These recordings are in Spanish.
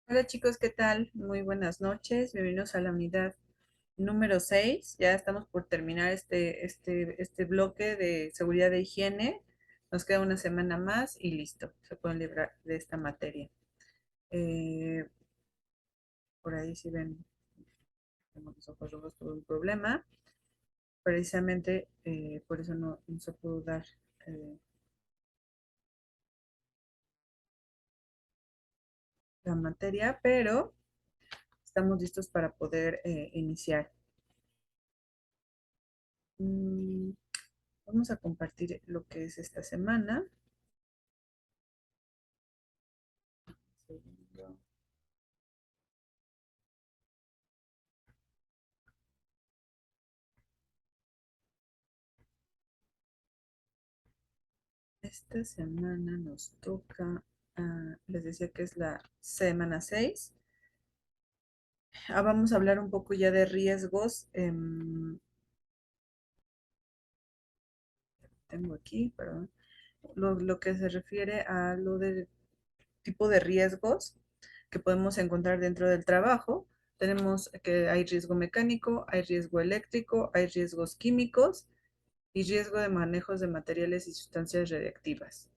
Hola chicos, ¿qué tal? Muy buenas noches. Bienvenidos a la unidad número 6. Ya estamos por terminar este bloque de seguridad de higiene. Nos queda una semana más y listo. Se pueden librar de esta materia. Eh, por ahí si ven, tengo los ojos rojos, tuve un problema. Precisamente por eso no se pudo dar eh, la materia, pero estamos listos para poder iniciar. Mm, Vamos a compartir lo que es esta semana. Segundo. Esta semana nos toca, les decía que es la semana 6. Vamos a hablar un poco ya de riesgos. Tengo aquí, perdón, lo que se refiere a lo del tipo de riesgos que podemos encontrar dentro del trabajo. Tenemos que hay riesgo mecánico, hay riesgo eléctrico, hay riesgos químicos y riesgo de manejos de materiales y sustancias radiactivas.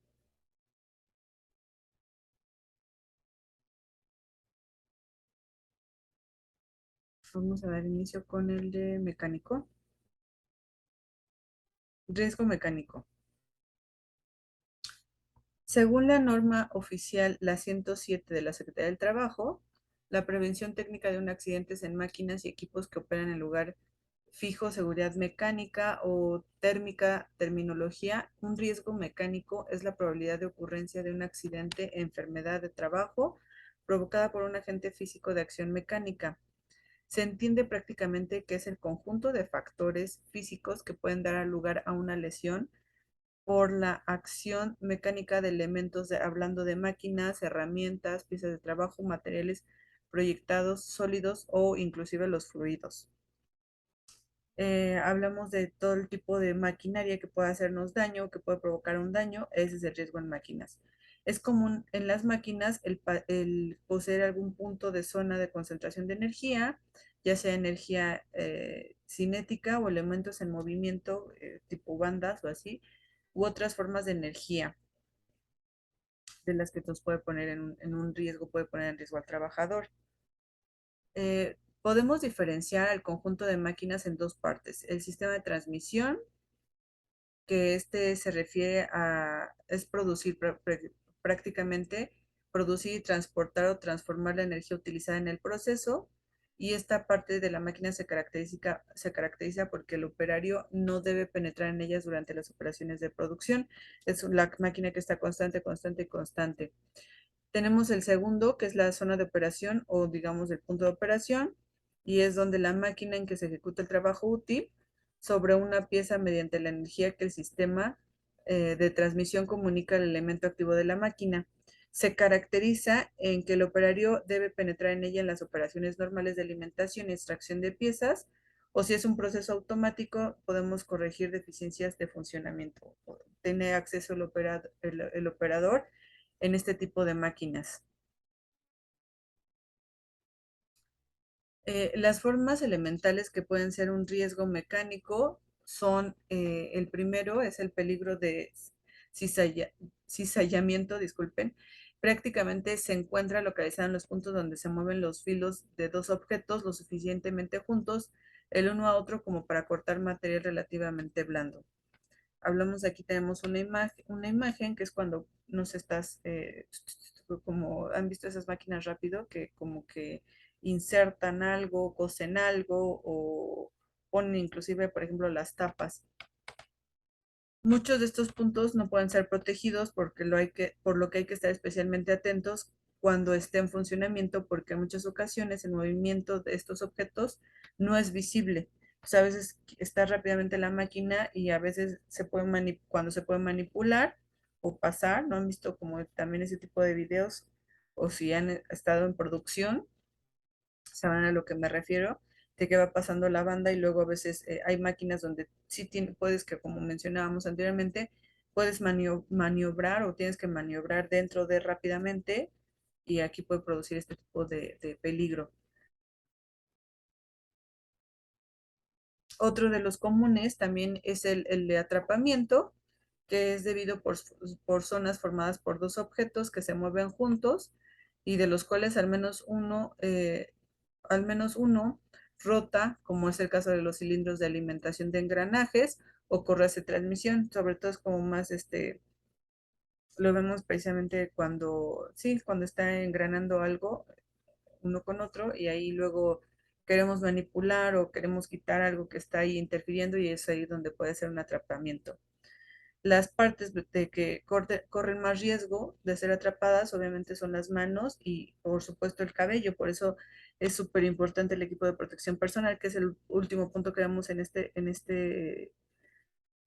Vamos a dar inicio con el de mecánico. Riesgo mecánico. Según la norma oficial, la 107 de la Secretaría del Trabajo, la prevención técnica de un accidente es en máquinas y equipos que operan en lugar fijo, seguridad mecánica o térmica, terminología. Un riesgo mecánico es la probabilidad de ocurrencia de un accidente, enfermedad de trabajo provocada por un agente físico de acción mecánica. Se entiende prácticamente que es el conjunto de factores físicos que pueden dar lugar a una lesión por la acción mecánica de elementos, hablando de máquinas, herramientas, piezas de trabajo, materiales proyectados, sólidos o inclusive los fluidos. Hablamos de todo el tipo de maquinaria que puede hacernos daño, que puede provocar un daño, ese es el riesgo en máquinas. Es común en las máquinas el poseer algún punto de zona de concentración de energía, ya sea energía cinética o elementos en movimiento, tipo bandas o así, u otras formas de energía de las que nos puede poner en un riesgo, puede poner en riesgo al trabajador. Podemos diferenciar al conjunto de máquinas en dos partes. El sistema de transmisión, que este se refiere a, es producir prácticamente, producir y transportar o transformar la energía utilizada en el proceso. Y esta parte de la máquina se caracteriza porque el operario no debe penetrar en ellas durante las operaciones de producción. Es la máquina que está constante, constante y constante. Tenemos el segundo, que es la zona de operación o digamos el punto de operación, y es donde la máquina en que se ejecuta el trabajo útil sobre una pieza mediante la energía que el sistema de transmisión comunica al elemento activo de la máquina. Se caracteriza en que el operario debe penetrar en ella en las operaciones normales de alimentación y extracción de piezas, o si es un proceso automático, podemos corregir deficiencias de funcionamiento. Tiene acceso el operador en este tipo de máquinas. Las formas elementales que pueden ser un riesgo mecánico son, el primero es el peligro de cizalla, cizallamiento, disculpen. Prácticamente se encuentra localizado en los puntos donde se mueven los filos de dos objetos lo suficientemente juntos el uno a otro como para cortar material relativamente blando. Hablamos de aquí, tenemos una imagen que es cuando nos estás, como han visto esas máquinas rápido, que como que insertan algo, cosen algo o ponen inclusive, por ejemplo, las tapas. Muchos de estos puntos no pueden ser protegidos por lo que hay que estar especialmente atentos cuando esté en funcionamiento, porque en muchas ocasiones el movimiento de estos objetos no es visible. O sea, a veces está rápidamente la máquina y a veces cuando se puede manipular o pasar, ¿no han visto como también ese tipo de videos? O si han estado en producción, saben a lo que me refiero, de que va pasando la banda y luego a veces hay máquinas donde sí puedes, que como mencionábamos anteriormente, puedes maniobrar o tienes que maniobrar dentro de rápidamente y aquí puede producir este tipo de peligro. Otro de los comunes también es el de atrapamiento, que es debido por zonas formadas por dos objetos que se mueven juntos y de los cuales al menos uno rota, como es el caso de los cilindros de alimentación de engranajes o correas de transmisión. Sobre todo es como más lo vemos precisamente cuando, sí, cuando está engranando algo uno con otro y ahí luego queremos manipular o queremos quitar algo que está ahí interfiriendo y es ahí donde puede ser un atrapamiento. Las partes de que corren más riesgo de ser atrapadas obviamente son las manos y por supuesto el cabello, por eso es súper importante el equipo de protección personal, que es el último punto que vemos en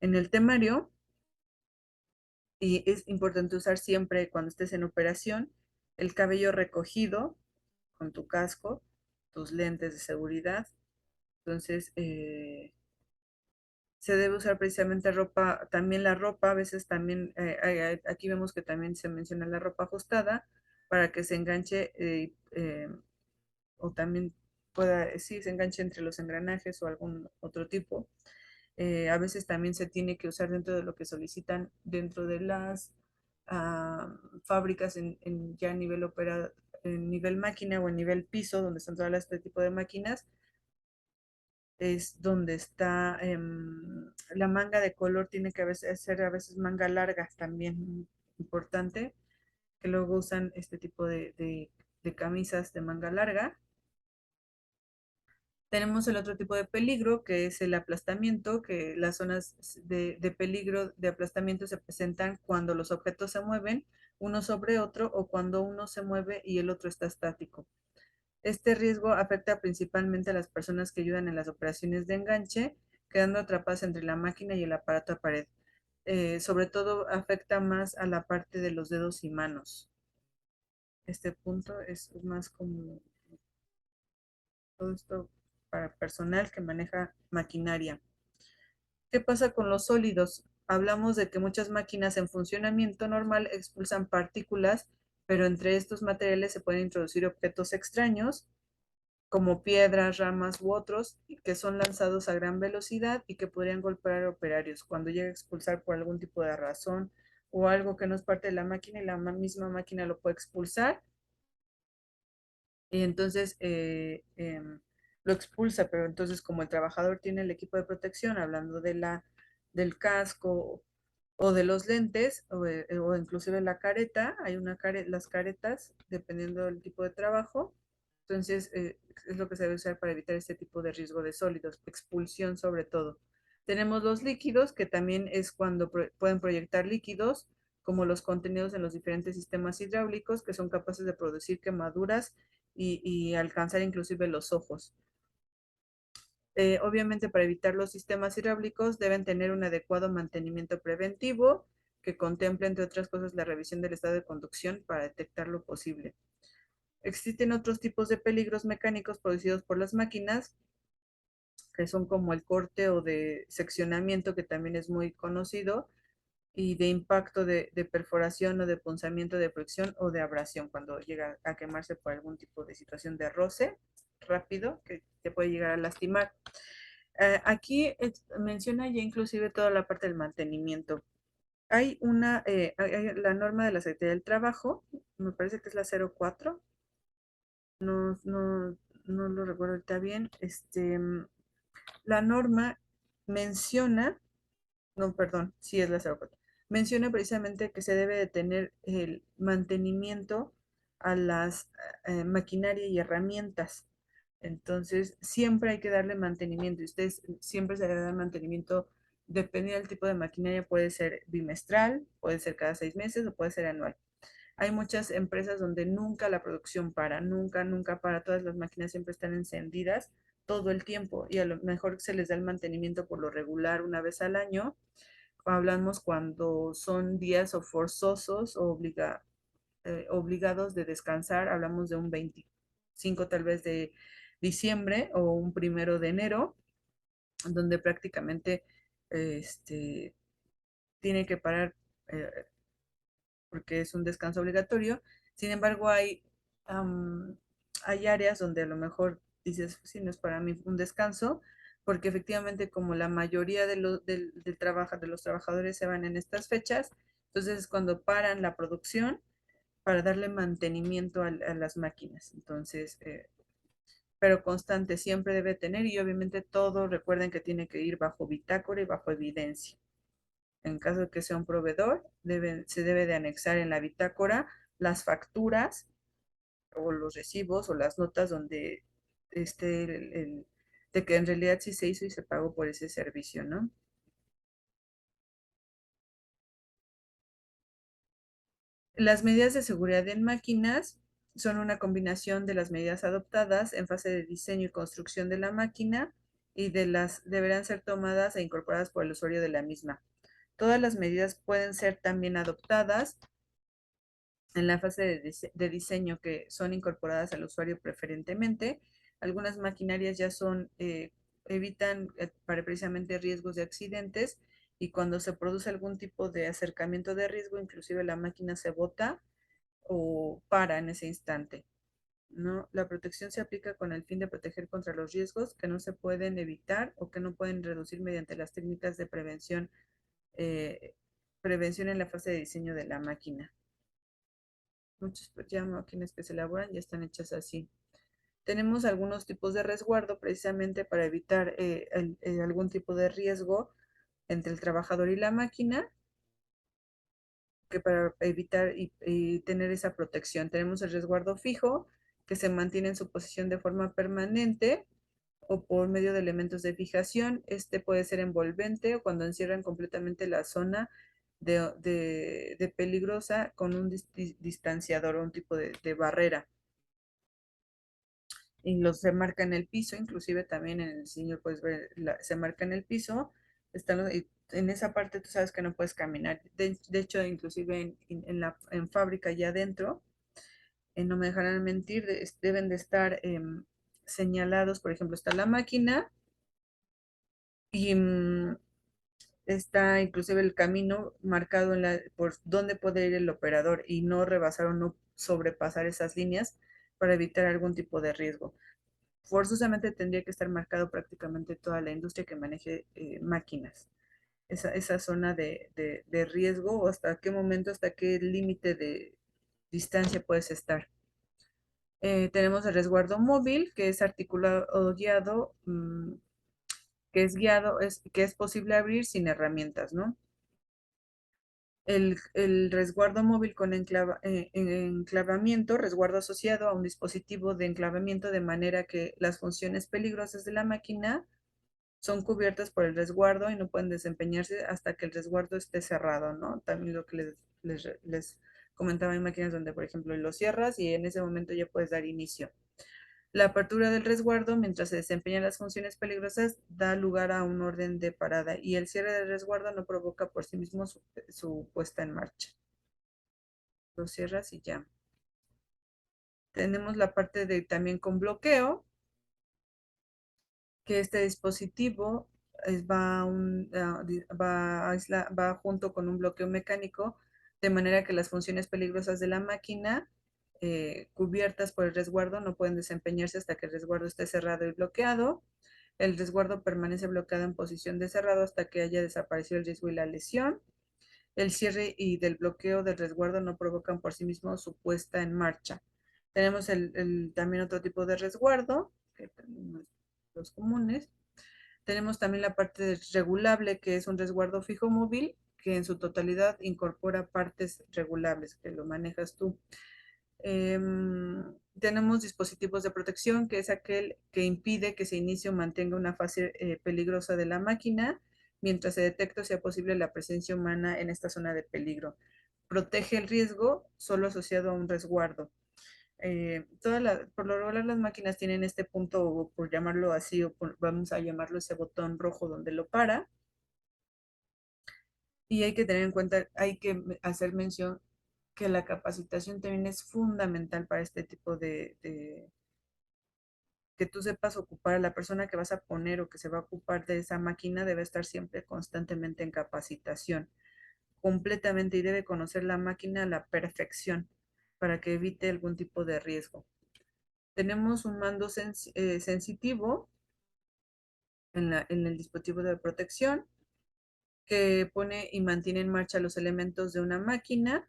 el temario, y es importante usar siempre cuando estés en operación el cabello recogido con tu casco, tus lentes de seguridad. Entonces, se debe usar precisamente ropa, también la ropa, a veces también, aquí vemos que también se menciona la ropa ajustada para que se enganche o también pueda, sí, se enganche entre los engranajes o algún otro tipo. A veces también se tiene que usar dentro de lo que solicitan dentro de las fábricas ya a nivel en nivel máquina o en nivel piso, donde están todas este tipo de máquinas, es donde está la manga de color, tiene que ser a veces manga larga también importante, que luego usan este tipo de camisas de manga larga. Tenemos el otro tipo de peligro, que es el aplastamiento, que las zonas de peligro de aplastamiento se presentan cuando los objetos se mueven uno sobre otro o cuando uno se mueve y el otro está estático. Este riesgo afecta principalmente a las personas que ayudan en las operaciones de enganche, quedando atrapadas entre la máquina y el aparato a pared. Sobre todo afecta más a la parte de los dedos y manos. Este punto es más como todo esto para personal que maneja maquinaria. ¿Qué pasa con los sólidos? Hablamos de que muchas máquinas en funcionamiento normal expulsan partículas, pero entre estos materiales se pueden introducir objetos extraños como piedras, ramas u otros, que son lanzados a gran velocidad y que podrían golpear a operarios cuando llega a expulsar por algún tipo de razón o algo que no es parte de la máquina y la misma máquina lo puede expulsar. Y entonces lo expulsa, pero entonces como el trabajador tiene el equipo de protección, hablando del casco o de los lentes o inclusive la careta, hay las caretas, dependiendo del tipo de trabajo, entonces es lo que se debe usar para evitar este tipo de riesgo de sólidos, expulsión sobre todo. Tenemos los líquidos, que también es cuando pueden proyectar líquidos, como los contenidos en los diferentes sistemas hidráulicos, que son capaces de producir quemaduras y alcanzar inclusive los ojos. Obviamente, para evitar los sistemas hidráulicos deben tener un adecuado mantenimiento preventivo que contemple, entre otras cosas, la revisión del estado de conducción para detectar lo posible. Existen otros tipos de peligros mecánicos producidos por las máquinas, que son como el corte o de seccionamiento, que también es muy conocido, y de impacto de perforación o de punzamiento de fricción o de abrasión cuando llega a quemarse por algún tipo de situación de roce rápido que te puede llegar a lastimar. Aquí menciona ya inclusive toda la parte del mantenimiento. Hay la norma de la Secretaría del Trabajo, me parece que es la 04, no, no, no lo recuerdo ahorita bien. La norma menciona, no, perdón, sí es la 04, menciona precisamente que se debe de tener el mantenimiento a las maquinaria y herramientas. Entonces, siempre hay que darle mantenimiento. Y ustedes siempre se debe dar mantenimiento, dependiendo del tipo de maquinaria, puede ser bimestral, puede ser cada 6 meses o puede ser anual. Hay muchas empresas donde nunca la producción para, nunca, nunca para, todas las máquinas siempre están encendidas todo el tiempo y a lo mejor se les da el mantenimiento por lo regular una vez al año. Hablamos cuando son días o forzosos o obligados de descansar, hablamos de un 25 tal vez de diciembre o un 1 de enero, donde prácticamente este, tiene que parar eh, porque es un descanso obligatorio. Sin embargo, hay am, hay áreas donde a lo mejor dices, sí, no es para mí un descanso, porque efectivamente como la mayoría de los trabajadores se van en estas fechas, entonces es cuando paran la producción para darle mantenimiento a las máquinas. Entonces, pero constante siempre debe tener y obviamente todo recuerden que tiene que ir bajo bitácora y bajo evidencia. En caso de que sea un proveedor, se debe de anexar en la bitácora las facturas o los recibos o las notas donde esté de que en realidad sí se hizo y se pagó por ese servicio, ¿no? Las medidas de seguridad en máquinas son una combinación de las medidas adoptadas en fase de diseño y construcción de la máquina y deberán ser tomadas e incorporadas por el usuario de la misma. Todas las medidas pueden ser también adoptadas en la fase de diseño que son incorporadas al usuario preferentemente. Algunas maquinarias ya evitan para precisamente riesgos de accidentes y cuando se produce algún tipo de acercamiento de riesgo, inclusive la máquina se bota o para en ese instante. ¿No? La protección se aplica con el fin de proteger contra los riesgos que no se pueden evitar o que no pueden reducir mediante las técnicas de eh, prevención en la fase de diseño de la máquina. Muchas ya máquinas que se elaboran ya están hechas así. Tenemos algunos tipos de resguardo precisamente para evitar algún tipo de riesgo entre el trabajador y la máquina, que para evitar y tener esa protección. Tenemos el resguardo fijo, que se mantiene en su posición de forma permanente o por medio de elementos de fijación. Este puede ser envolvente o cuando encierran completamente la zona de peligrosa con un distanciador o un tipo de barrera. Y los se marca en el piso, inclusive también en el diseño puedes ver, se marca en el piso, y en esa parte tú sabes que no puedes caminar. De hecho, inclusive en fábrica ya adentro, no me dejarán mentir, deben de estar señalados, por ejemplo, está la máquina y está inclusive el camino marcado por dónde puede ir el operador y no rebasar o no sobrepasar esas líneas para evitar algún tipo de riesgo. Forzosamente tendría que estar marcado prácticamente toda la industria que maneje máquinas. Esa zona de riesgo o hasta qué momento, hasta qué límite de distancia puedes estar. Tenemos el resguardo móvil, que es articulado o guiado, que es guiado, que es posible abrir sin herramientas, ¿no? El resguardo móvil con enclavamiento, resguardo asociado a un dispositivo de enclavamiento de manera que las funciones peligrosas de la máquina son cubiertas por el resguardo y no pueden desempeñarse hasta que el resguardo esté cerrado, ¿no? También lo que les comentaba en máquinas donde, por ejemplo, lo cierras y en ese momento ya puedes dar inicio. La apertura del resguardo, mientras se desempeñan las funciones peligrosas, da lugar a un orden de parada y el cierre del resguardo no provoca por sí mismo su puesta en marcha. Lo cierras y ya. Tenemos la parte de también con bloqueo, que este dispositivo va junto con un bloqueo mecánico, de manera que las funciones peligrosas de la máquina cubiertas por el resguardo no pueden desempeñarse hasta que el resguardo esté cerrado y bloqueado. El resguardo permanece bloqueado en posición de cerrado hasta que haya desaparecido el riesgo y la lesión. El cierre y del bloqueo del resguardo no provocan por sí mismos su puesta en marcha. Tenemos también otro tipo de resguardo, que tenemos los comunes. Tenemos también la parte regulable, que es un resguardo fijo móvil, que en su totalidad incorpora partes regulables, que lo manejas tú. Tenemos dispositivos de protección, que es aquel que impide que se inicie o mantenga una fase peligrosa de la máquina, mientras se detecta o sea posible la presencia humana en esta zona de peligro. Protege el riesgo solo asociado a un resguardo. Por lo regular las máquinas tienen este punto, por llamarlo así, vamos a llamarlo ese botón rojo donde lo para, y hay que tener en cuenta, hay que hacer mención que la capacitación también es fundamental para este tipo que tú sepas ocupar a la persona que vas a poner o que se va a ocupar de esa máquina debe estar siempre constantemente en capacitación, completamente, y debe conocer la máquina a la perfección. para que evite algún tipo de riesgo. Tenemos un mando sensitivo en el dispositivo de protección que pone y mantiene en marcha los elementos de una máquina,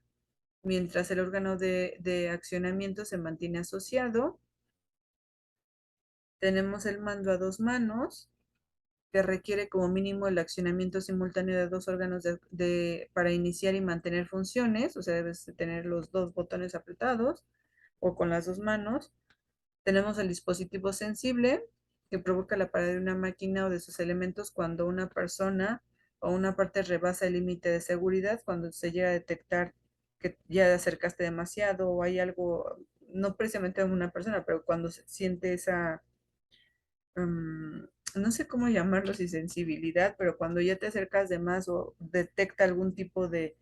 mientras el órgano de accionamiento se mantiene asociado. Tenemos el mando a dos manos, que requiere como mínimo el accionamiento simultáneo de dos órganos para iniciar y mantener funciones, o sea, debes tener los dos botones apretados o con las dos manos. Tenemos el dispositivo sensible, que provoca la parada de una máquina o de sus elementos cuando una persona o una parte rebasa el límite de seguridad, cuando se llega a detectar que ya acercaste demasiado o hay algo, no precisamente a una persona, pero cuando se siente esa, no sé cómo llamarlo, si sensibilidad, pero cuando ya te acercas de más o detecta algún tipo de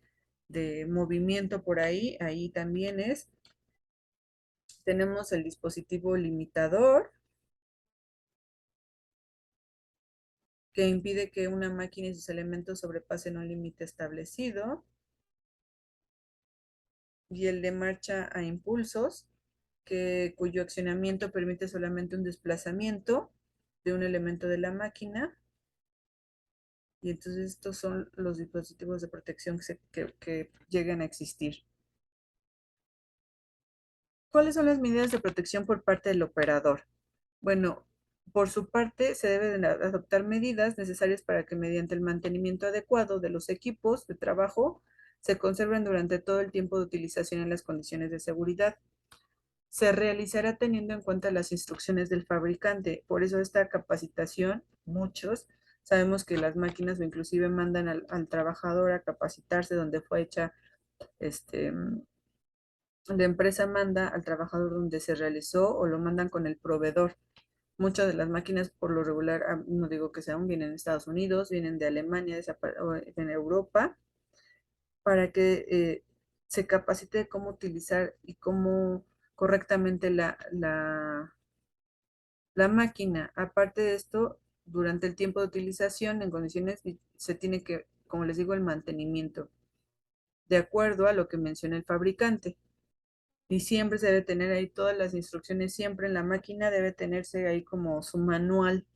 movimiento por ahí, ahí también es. Tenemos el dispositivo limitador, que impide que una máquina y sus elementos sobrepasen un límite establecido, y el de marcha a impulsos, cuyo accionamiento permite solamente un desplazamiento de un elemento de la máquina. Y entonces estos son los dispositivos de protección que llegan a existir. ¿Cuáles son las medidas de protección por parte del operador? Bueno, por su parte, se deben adoptar medidas necesarias para que mediante el mantenimiento adecuado de los equipos de trabajo se conserven durante todo el tiempo de utilización en las condiciones de seguridad. Se realizará teniendo en cuenta las instrucciones del fabricante. Por eso esta capacitación, muchos sabemos que las máquinas o inclusive mandan al trabajador a capacitarse donde fue hecha, este, la empresa manda al trabajador donde se realizó o lo mandan con el proveedor. Muchas de las máquinas, por lo regular, no digo que sean, vienen de Estados Unidos, vienen de Alemania, o en Europa, para que se capacite cómo utilizar y cómo correctamente la máquina. Aparte de esto, durante el tiempo de utilización, en condiciones, se tiene que, como les digo, el mantenimiento, de acuerdo a lo que menciona el fabricante. Y siempre se debe tener ahí todas las instrucciones, siempre en la máquina debe tenerse ahí como su manual.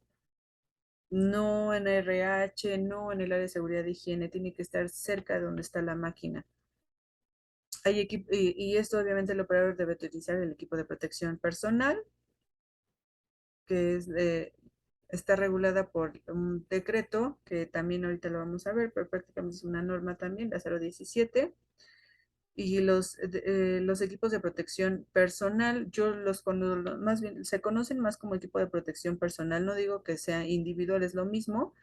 No en RH, no en el área de seguridad y higiene, tiene que estar cerca de donde está la máquina. Y esto obviamente el operador debe utilizar el equipo de protección personal, que está regulada por un decreto, que también ahorita lo vamos a ver, pero prácticamente es una norma también, la 017. Y los equipos de protección personal, yo más bien, se conocen más como equipo de protección personal. No digo que sea individual, es lo mismo,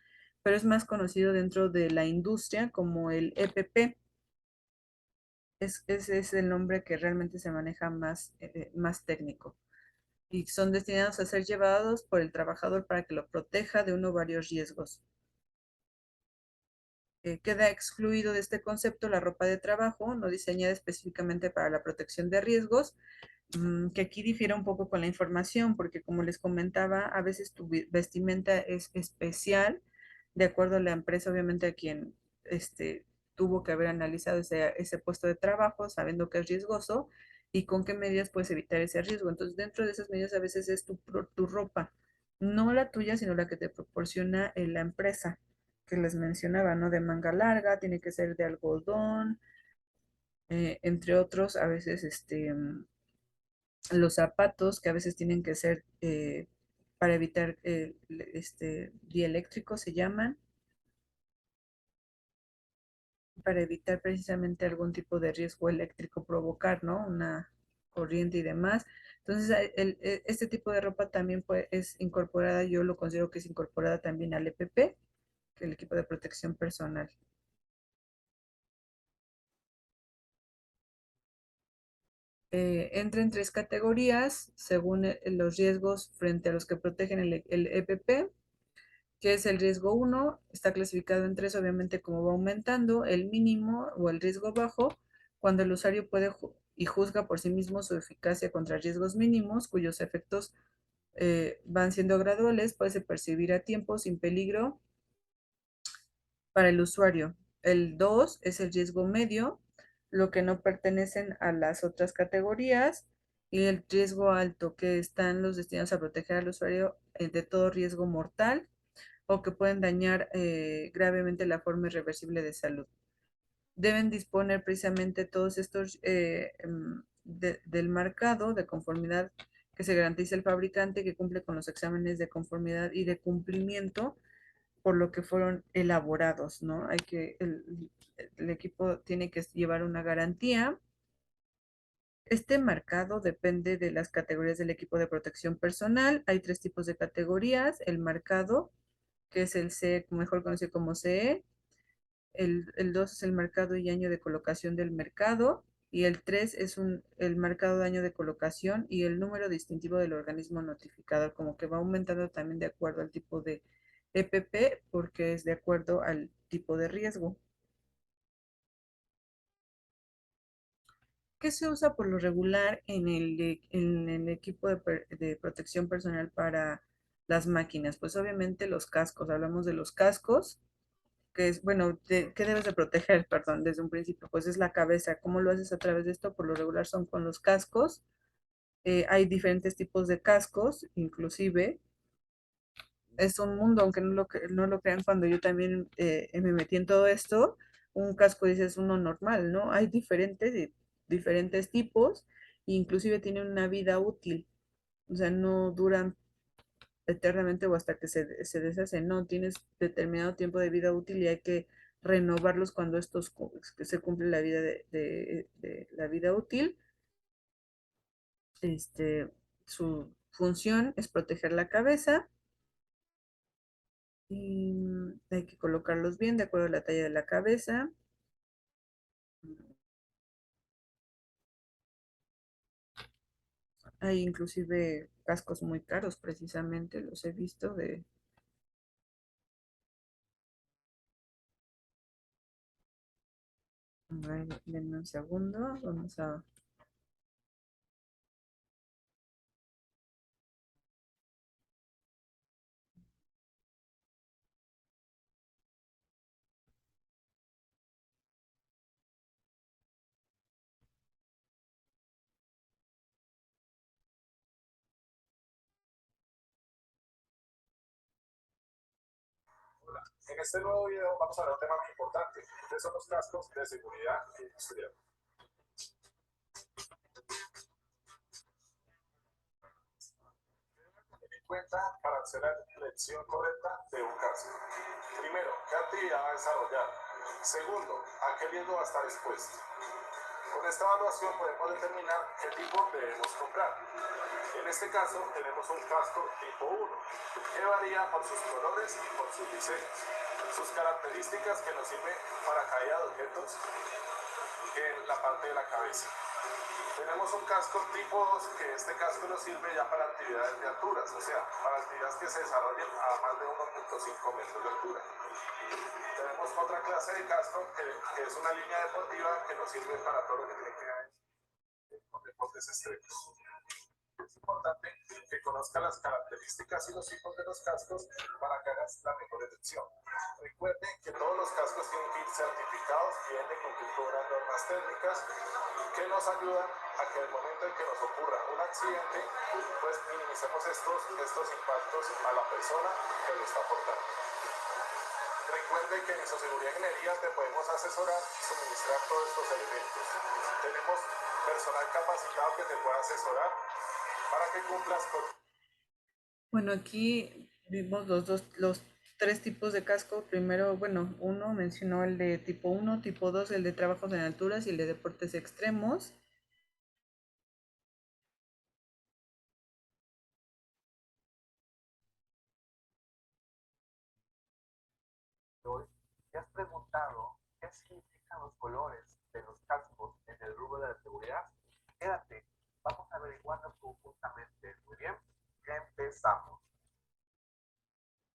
pero es más conocido dentro de la industria como el EPP. Ese es el nombre que realmente se maneja más técnico. Y son destinados a ser llevados por el trabajador para que lo proteja de uno o varios riesgos. Queda excluido de este concepto la ropa de trabajo, no diseñada específicamente para la protección de riesgos, que aquí difiere un poco con la información, porque como les comentaba, a veces tu vestimenta es especial, de acuerdo a la empresa, obviamente a quien tuvo que haber analizado ese puesto de trabajo, sabiendo que es riesgoso, y con qué medidas puedes evitar ese riesgo. Entonces, dentro de esas medidas a veces es tu ropa, no la tuya, sino la que te proporciona la empresa que les mencionaba, ¿no? De manga larga, tiene que ser de algodón, entre otros, a veces los zapatos que a veces tienen que ser para evitar dieléctricos se llaman, para evitar precisamente algún tipo de riesgo eléctrico provocar, ¿no? Una corriente y demás. Entonces, este tipo de ropa también es incorporada, yo lo considero que es incorporada también al EPP, que es el equipo de protección personal. Entra en tres categorías según los riesgos frente a los que protegen el EPP, que es el riesgo uno, está clasificado en tres, obviamente como va aumentando, el mínimo o el riesgo bajo, cuando el usuario puede y juzga por sí mismo su eficacia contra riesgos mínimos, cuyos efectos van siendo graduales, puede percibir a tiempo sin peligro para el usuario. El 2 es el riesgo medio, lo que no pertenecen a las otras categorías, y el riesgo alto, que están los destinados a proteger al usuario de todo riesgo mortal o que pueden dañar gravemente la forma irreversible de salud. Deben disponer precisamente todos estos del marcado de conformidad que se garantice el fabricante, que cumple con los exámenes de conformidad y de cumplimiento por lo que fueron elaborados, ¿no? El equipo tiene que llevar una garantía. Este marcado depende de las categorías del equipo de protección personal. Hay tres tipos de categorías. El marcado, que es el C, mejor conocido como CE. El 2 es el marcado y año de colocación del mercado. Y el 3 es el marcado de año de colocación y el número distintivo del organismo notificador, como que va aumentando también de acuerdo al tipo de EPP, porque es de acuerdo al tipo de riesgo. ¿Qué se usa por lo regular en el equipo de protección personal para las máquinas? Pues obviamente los cascos, hablamos de los cascos, que es, bueno, ¿qué debes de proteger, perdón, desde un principio? Pues es la cabeza. ¿Cómo lo haces a través de esto? Por lo regular son con los cascos. Hay diferentes tipos de cascos, inclusive. Es un mundo, aunque no lo crean, cuando yo también me metí en todo esto, un casco dice es uno normal, ¿no? Hay diferentes tipos, e inclusive tienen una vida útil, o sea, no duran eternamente o hasta que se deshacen, no, tienes determinado tiempo de vida útil y hay que renovarlos cuando que se cumple la vida de la vida útil. Este, su función es proteger la cabeza y hay que colocarlos bien de acuerdo a la talla de la cabeza. Hay inclusive cascos muy caros, precisamente, los he visto a ver, denme un segundo, vamos a... En este nuevo video vamos a hablar de un tema muy importante, que son los cascos de seguridad industrial. Ten en cuenta para hacer la elección correcta de un casco. Primero, ¿qué actividad va a desarrollar? Segundo, ¿a qué riesgo va a estar expuesto? Con esta evaluación podemos determinar qué tipo debemos comprar. En este caso tenemos un casco tipo 1, que varía por sus colores y por sus diseños. Sus características que nos sirven para caída de objetos en la parte de la cabeza. Tenemos un casco tipo 2, que este casco nos sirve ya para actividades de alturas, o sea, para actividades que se desarrollen a más de 1.5 metros de altura. Tenemos otra clase de casco que es una línea deportiva que nos sirve para todo lo que tiene que ver con deportes extremos. Es importante que conozca las características y los tipos de los cascos para que hagas la mejor elección. Recuerden que todos los cascos tienen que ir certificados y deben de cumplir con unas normas técnicas que nos ayudan a que en el momento en que nos ocurra un accidente, pues minimicemos estos impactos a la persona que lo está portando. Recuerden que en Isoseguridad Ingeniería te podemos asesorar y suministrar todos estos elementos. Tenemos personal capacitado que te pueda asesorar para que cumplas con... Bueno, aquí vimos los tres tipos de casco. Primero, bueno, uno mencionó el de tipo uno, tipo 2 el de trabajos en alturas y el de deportes extremos. Hoy, ¿te has preguntado qué significan los colores de los cascos en el rubro de la seguridad? Quédate, vamos a averiguarlo conjuntamente. Muy bien, empezamos.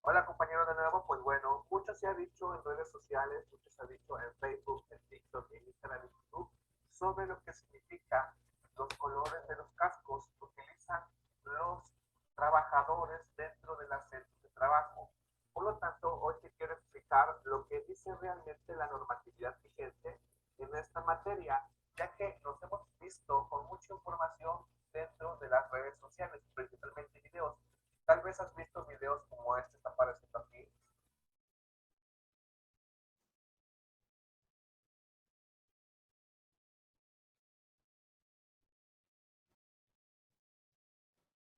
Hola compañeros de nuevo, pues bueno, mucho se ha dicho en redes sociales, mucho se ha dicho en Facebook, en TikTok, en Instagram, en YouTube, sobre lo que significa los colores de los cascos que utilizan los trabajadores dentro de las centros de trabajo. Por lo tanto, hoy te quiero explicar lo que dice realmente la normatividad vigente en esta materia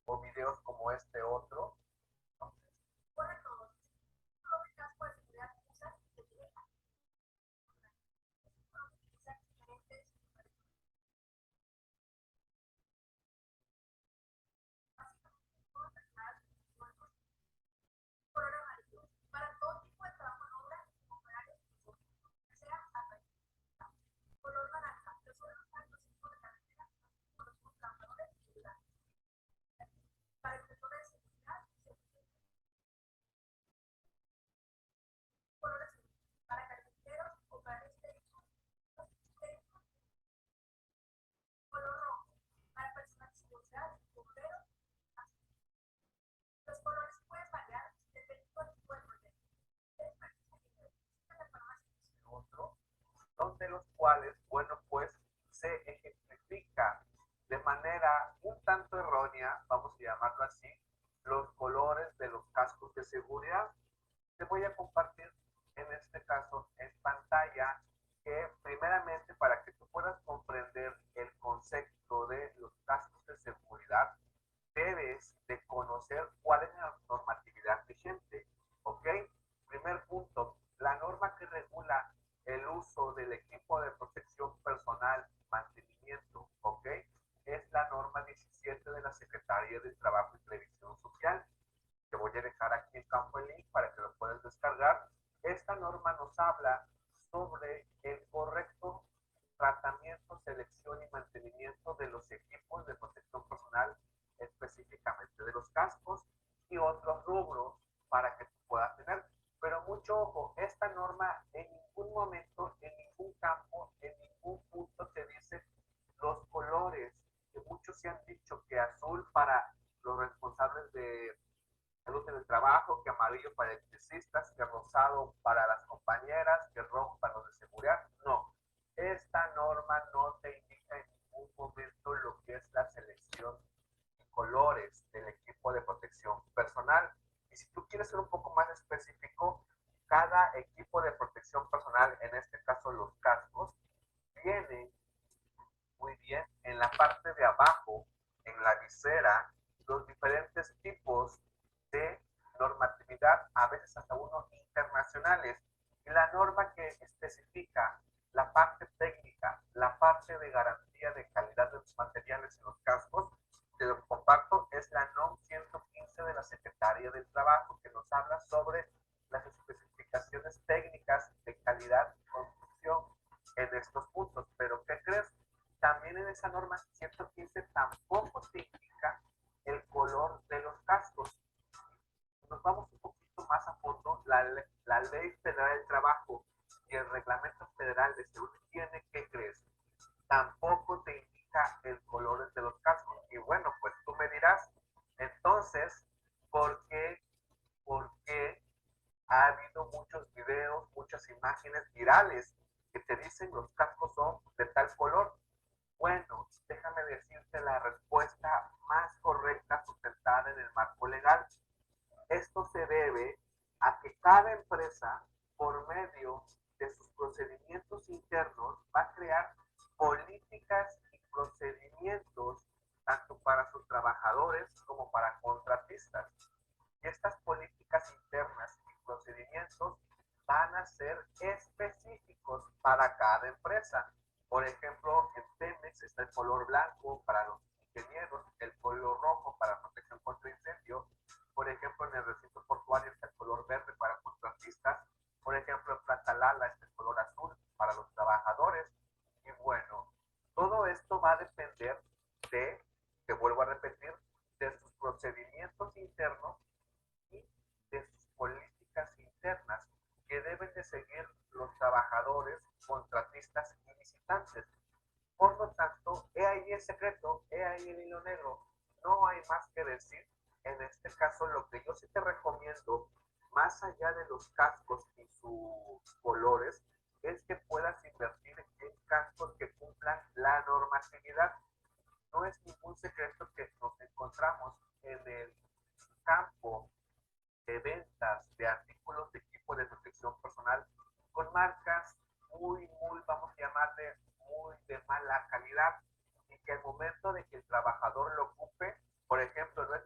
o videos como este otro. Otro, donde los cuales, bueno, pues se ejemplifica de manera un tanto errónea, vamos a llamarlo así, los colores de los cascos de seguridad. Te voy a compartir en este caso en pantalla que primeramente para que tú puedas comprender el concepto de los cascos de seguridad, debes de conocer cuál es la normatividad vigente. ¿Ok? Primer punto, la norma que regula el uso del equipo de protección personal, mantenimiento, ¿ok? Es la norma 17 de la Secretaría de Trabajo y Previsión Social. Te voy a dejar aquí en campo el link para que lo puedas descargar. Esta norma nos habla sobre el correcto tratamiento, selección y mantenimiento de los equipos de protección personal, específicamente de los cascos y otros rubros para que tú puedas tener. Pero mucho ojo, esta norma en ningún momento, en ningún campo, en ningún punto te dice los colores, que muchos se han dicho que azul para los responsables de salud en el trabajo, que amarillo para electricistas, que rosado para las compañeras, que rojo para los de seguridad. No, esta norma no te indica en ningún momento lo que es la selección y colores del equipo de protección personal. Y si tú quieres ser un poco más específico, cada equipo de protección personal, en este caso los cascos, viene muy bien en la parte de abajo, en la visera, los diferentes tipos de normatividad, a veces hasta uno internacionales, y la norma que especifica la parte técnica, la parte de garantía de calidad de los materiales en los cascos, te lo comparto, es la NOM 115 de la Secretaría del Trabajo, que nos habla sobre las especificaciones técnicas de calidad y construcción en estos puntos. Pero ¿qué crees? También en esa norma 115 tampoco se indica el color de los cascos. Nos vamos un poquito más a fondo, la Ley Federal del Trabajo y el Reglamento Federal de Seguridad tiene que creer. Tampoco te indica el color de los cascos. Y bueno, pues tú me dirás, entonces, ¿por qué ha habido muchos videos, muchas imágenes virales que te dicen los cascos son de tal color? Bueno, déjame decirte la respuesta más correcta sustentada en el marco legal. Esto se debe a que cada empresa, por medio de sus procedimientos internos, va a crear políticas y procedimientos tanto para sus trabajadores como para contratistas. Y estas políticas internas y procedimientos van a ser específicos para cada empresa. Por ejemplo, en Pemex está el color blanco para los ingenieros, el color rojo para protección contra incendio. Por ejemplo, en el recinto portuario está el color verde para contratistas. Por ejemplo, en Plata Lala está el color azul para los trabajadores. Y bueno, todo esto va a depender de, te vuelvo a repetir, de sus procedimientos internos y de sus políticas internas que deben de seguir los trabajadores, contratistas y visitantes. Por lo tanto, he ahí el secreto, he ahí el hilo negro. No hay más que decir. En este caso, lo que yo sí te recomiendo, más allá de los cascos y sus colores, es que puedas invertir en cascos que cumplan la normatividad. No es ningún secreto que nos encontramos en el campo de ventas de artículos de equipo de protección personal con marcas muy, vamos a llamarle, muy de mala calidad y que al momento de que el trabajador lo ocupe, por ejemplo, no es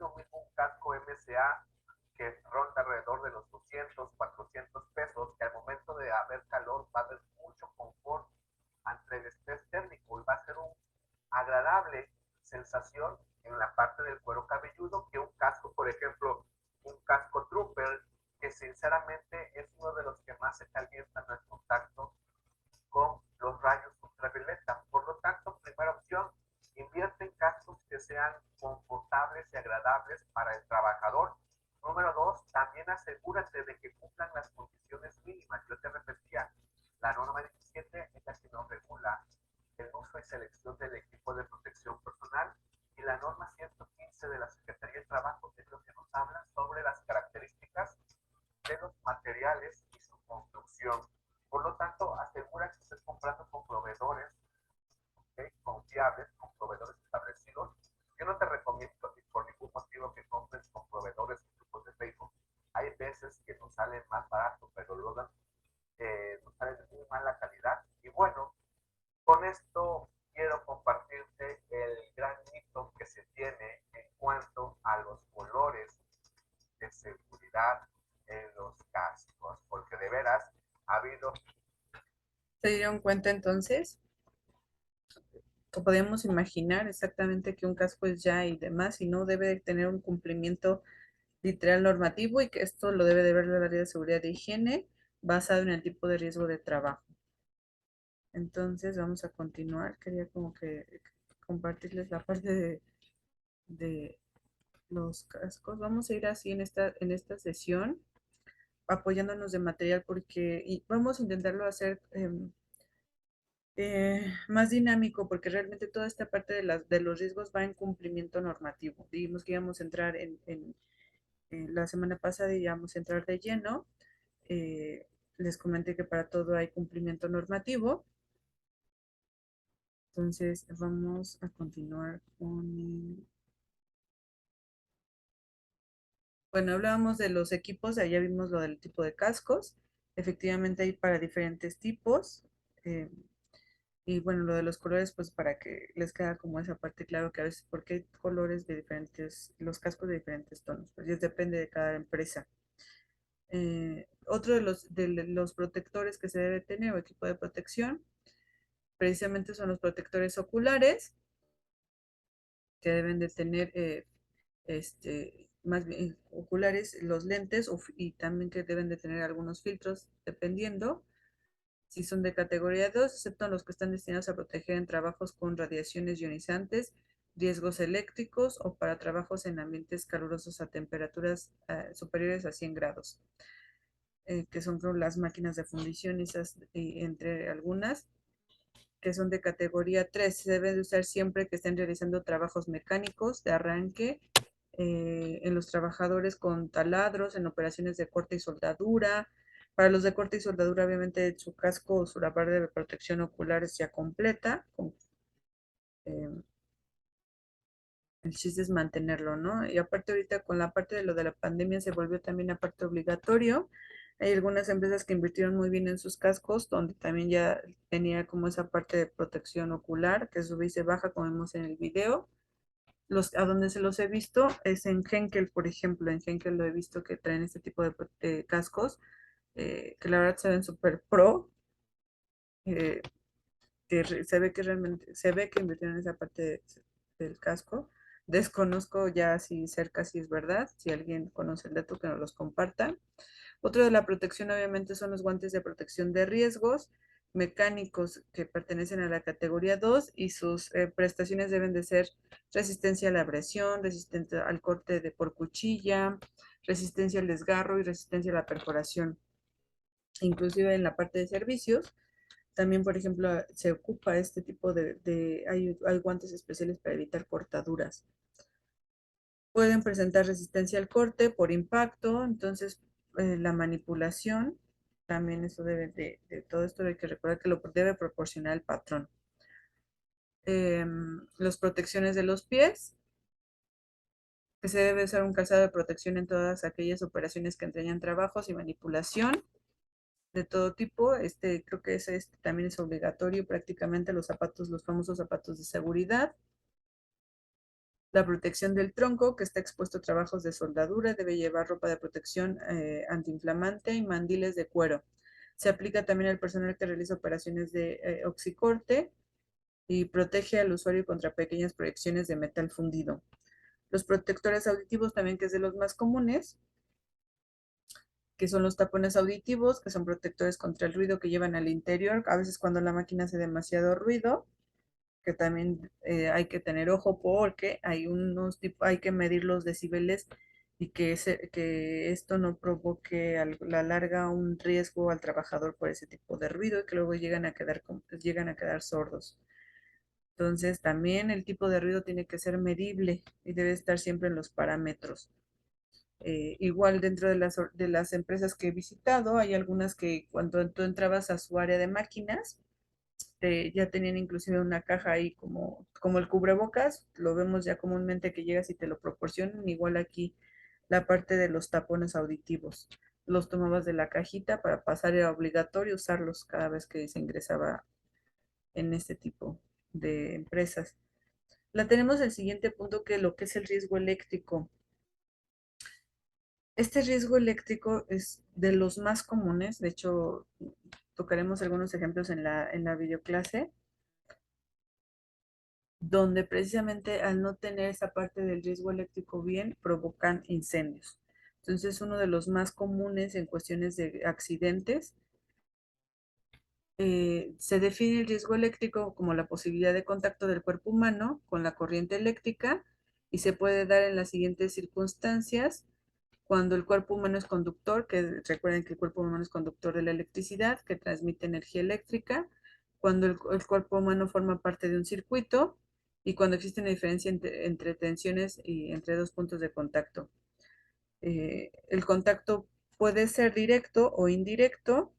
sensación en la parte del cuero cabelludo que un casco, por ejemplo, un casco trooper, que sinceramente es uno de los que más se calientan al contacto con los rayos ultravioleta. Por lo tanto, primera opción, invierte en cascos que sean confortables y agradables para el trabajador. Número dos, también asegúrate de que cumplan las condiciones mínimas. Yo te repetía, la norma 17 es la que nos regula el uso y selección del equipo de protección personal, y la norma 115 de la Secretaría de Trabajo es lo que nos habla sobre las características de los materiales y su construcción. Por lo tanto, asegura que estés comprando con proveedores, ¿okay?, confiables, con proveedores establecidos. Yo no te recomiendo por ningún motivo que compres con proveedores y grupos de Facebook. Hay veces que nos salen más barato, pero luego nos salen de muy mala calidad. Y bueno, con esto quiero compartirte el gran mito que se tiene en cuanto a los colores de seguridad en los cascos, porque de veras ha habido... ¿Se dieron cuenta entonces? O podemos imaginar exactamente que un casco es ya y demás, y no debe de tener un cumplimiento literal normativo, y que esto lo debe de ver la área de seguridad e higiene basado en el tipo de riesgo de trabajo. Entonces vamos a continuar. Quería como que compartirles la parte de los cascos. Vamos a ir así en esta sesión, apoyándonos de material, porque y vamos a intentarlo hacer más dinámico, porque realmente toda esta parte de los riesgos va en cumplimiento normativo. Dijimos que íbamos a entrar en la semana pasada y íbamos a entrar de lleno. Eh, Les comenté que para todo hay cumplimiento normativo. Entonces vamos a continuar con... Bueno, hablábamos de los equipos, allá vimos lo del tipo de cascos. Efectivamente hay para diferentes tipos. eh, y bueno, lo de los colores, pues para que les quede como esa parte claro, que a veces porque hay colores de diferentes, los cascos de diferentes tonos, pues ya depende de cada empresa. Otro de los protectores que se debe tener o equipo de protección, precisamente son los protectores oculares, que deben de tener más bien oculares, los lentes, y también que deben de tener algunos filtros, dependiendo si son de categoría 2, excepto los que están destinados a proteger en trabajos con radiaciones ionizantes, riesgos eléctricos o para trabajos en ambientes calurosos a temperaturas superiores a 100 grados, que son las máquinas de fundición, esas, entre algunas, que son de categoría 3. Se deben de usar siempre que estén realizando trabajos mecánicos de arranque, en los trabajadores con taladros, en operaciones de corte y soldadura. Para los de corte y soldadura, obviamente su casco o su parte de protección ocular es ya completa. Eh, el chiste es mantenerlo, ¿no? Y aparte ahorita con la parte de lo de la pandemia se volvió también aparte obligatorio. Hay algunas empresas que invirtieron muy bien en sus cascos, donde también ya tenía como esa parte de protección ocular, que sube y se baja, como vemos en el video. A donde se los he visto es en Henkel, por ejemplo. En Henkel lo he visto que traen este tipo de cascos, que la verdad se ven súper pro, eh, se ve que realmente, se ve que invirtieron en esa parte del casco. Desconozco ya si cerca si es verdad, si alguien conoce el dato que nos los comparta. Otro de la protección obviamente son los guantes de protección de riesgos mecánicos que pertenecen a la categoría 2, y sus prestaciones deben de ser resistencia a la abrasión, resistencia al corte por cuchilla, resistencia al desgarro y resistencia a la perforación. Inclusive en la parte de servicios, también, por ejemplo, se ocupa este tipo hay guantes especiales para evitar cortaduras. Pueden presentar resistencia al corte por impacto, entonces la manipulación, también eso de todo esto hay que recordar que lo debe proporcionar el patrón. Las protecciones de los pies, que se debe usar un calzado de protección en todas aquellas operaciones que entrañan trabajos y manipulación de todo tipo. Creo que también es obligatorio prácticamente, los zapatos, los famosos zapatos de seguridad. La protección del tronco, que está expuesto a trabajos de soldadura, debe llevar ropa de protección antiinflamante y mandiles de cuero. Se aplica también al personal que realiza operaciones de oxicorte, y protege al usuario contra pequeñas proyecciones de metal fundido. Los protectores auditivos también, que es de los más comunes, que son los tapones auditivos, que son protectores contra el ruido que llevan al interior, a veces cuando la máquina hace demasiado ruido, que también hay que tener ojo porque hay que medir los decibeles y que esto no provoque a la larga un riesgo al trabajador por ese tipo de ruido y que luego llegan a quedar sordos. Entonces, también el tipo de ruido tiene que ser medible y debe estar siempre en los parámetros. Igual dentro de las empresas que he visitado, hay algunas que cuando tú entrabas a su área de máquinas, ya tenían inclusive una caja ahí como el cubrebocas, lo vemos ya comúnmente que llegas y te lo proporcionan, igual aquí la parte de los tapones auditivos. Los tomabas de la cajita para pasar, era obligatorio usarlos cada vez que se ingresaba en este tipo de empresas. La tenemos el siguiente punto, que lo que es el riesgo eléctrico. Este riesgo eléctrico es de los más comunes, de hecho, tocaremos algunos ejemplos en la videoclase, donde precisamente al no tener esa parte del riesgo eléctrico bien, provocan incendios. Entonces, uno de los más comunes en cuestiones de accidentes, se define el riesgo eléctrico como la posibilidad de contacto del cuerpo humano con la corriente eléctrica y se puede dar en las siguientes circunstancias: cuando el cuerpo humano es conductor, que recuerden que el cuerpo humano es conductor de la electricidad, que transmite energía eléctrica; cuando el cuerpo humano forma parte de un circuito; y cuando existe una diferencia entre tensiones y entre dos puntos de contacto. El contacto puede ser directo o indirecto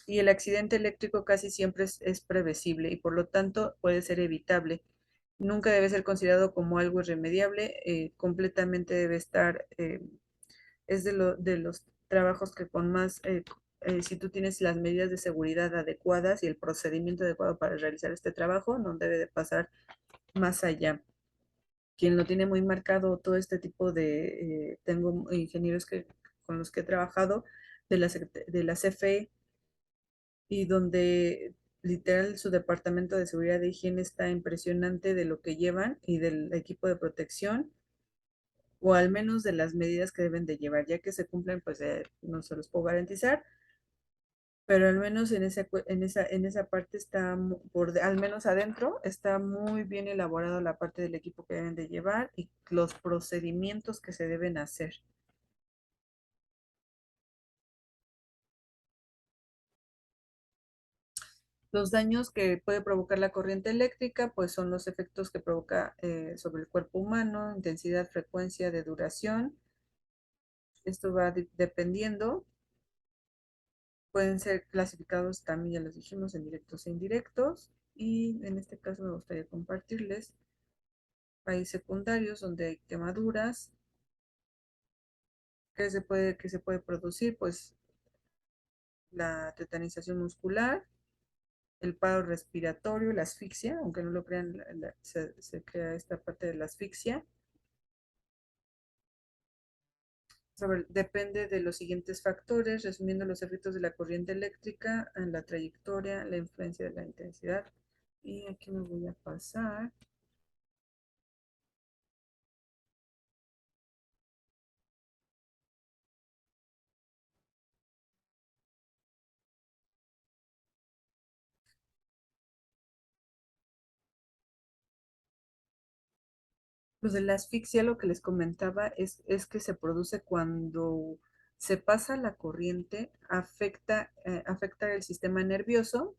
y el accidente eléctrico casi siempre es previsible y por lo tanto puede ser evitable. Nunca debe ser considerado como algo irremediable, completamente debe estar, es de los trabajos que con más, si tú tienes las medidas de seguridad adecuadas y el procedimiento adecuado para realizar este trabajo, no debe de pasar más allá. Quien lo tiene muy marcado, todo este tipo tengo ingenieros con los que he trabajado de la CFE, y donde literal su departamento de seguridad de higiene está impresionante de lo que llevan y del equipo de protección, o al menos de las medidas que deben de llevar, ya que se cumplen, pues no se los puedo garantizar, pero al menos en esa parte está, al menos adentro, está muy bien elaborado la parte del equipo que deben de llevar y los procedimientos que se deben hacer. Los daños que puede provocar la corriente eléctrica, pues son los efectos que provoca sobre el cuerpo humano: intensidad, frecuencia, de duración. Esto va dependiendo. Pueden ser clasificados también, ya los dijimos, en directos e indirectos. Y en este caso me gustaría compartirles. Hay secundarios donde hay quemaduras. ¿Qué se puede producir? Pues la tetanización muscular, el paro respiratorio, la asfixia, aunque no lo crean, se crea esta parte de la asfixia. Depende de los siguientes factores, resumiendo: los efectos de la corriente eléctrica en la trayectoria, la influencia de la intensidad. Y aquí me voy a pasar. Pues de la asfixia, lo que les comentaba es que se produce cuando se pasa la corriente, afecta el sistema nervioso,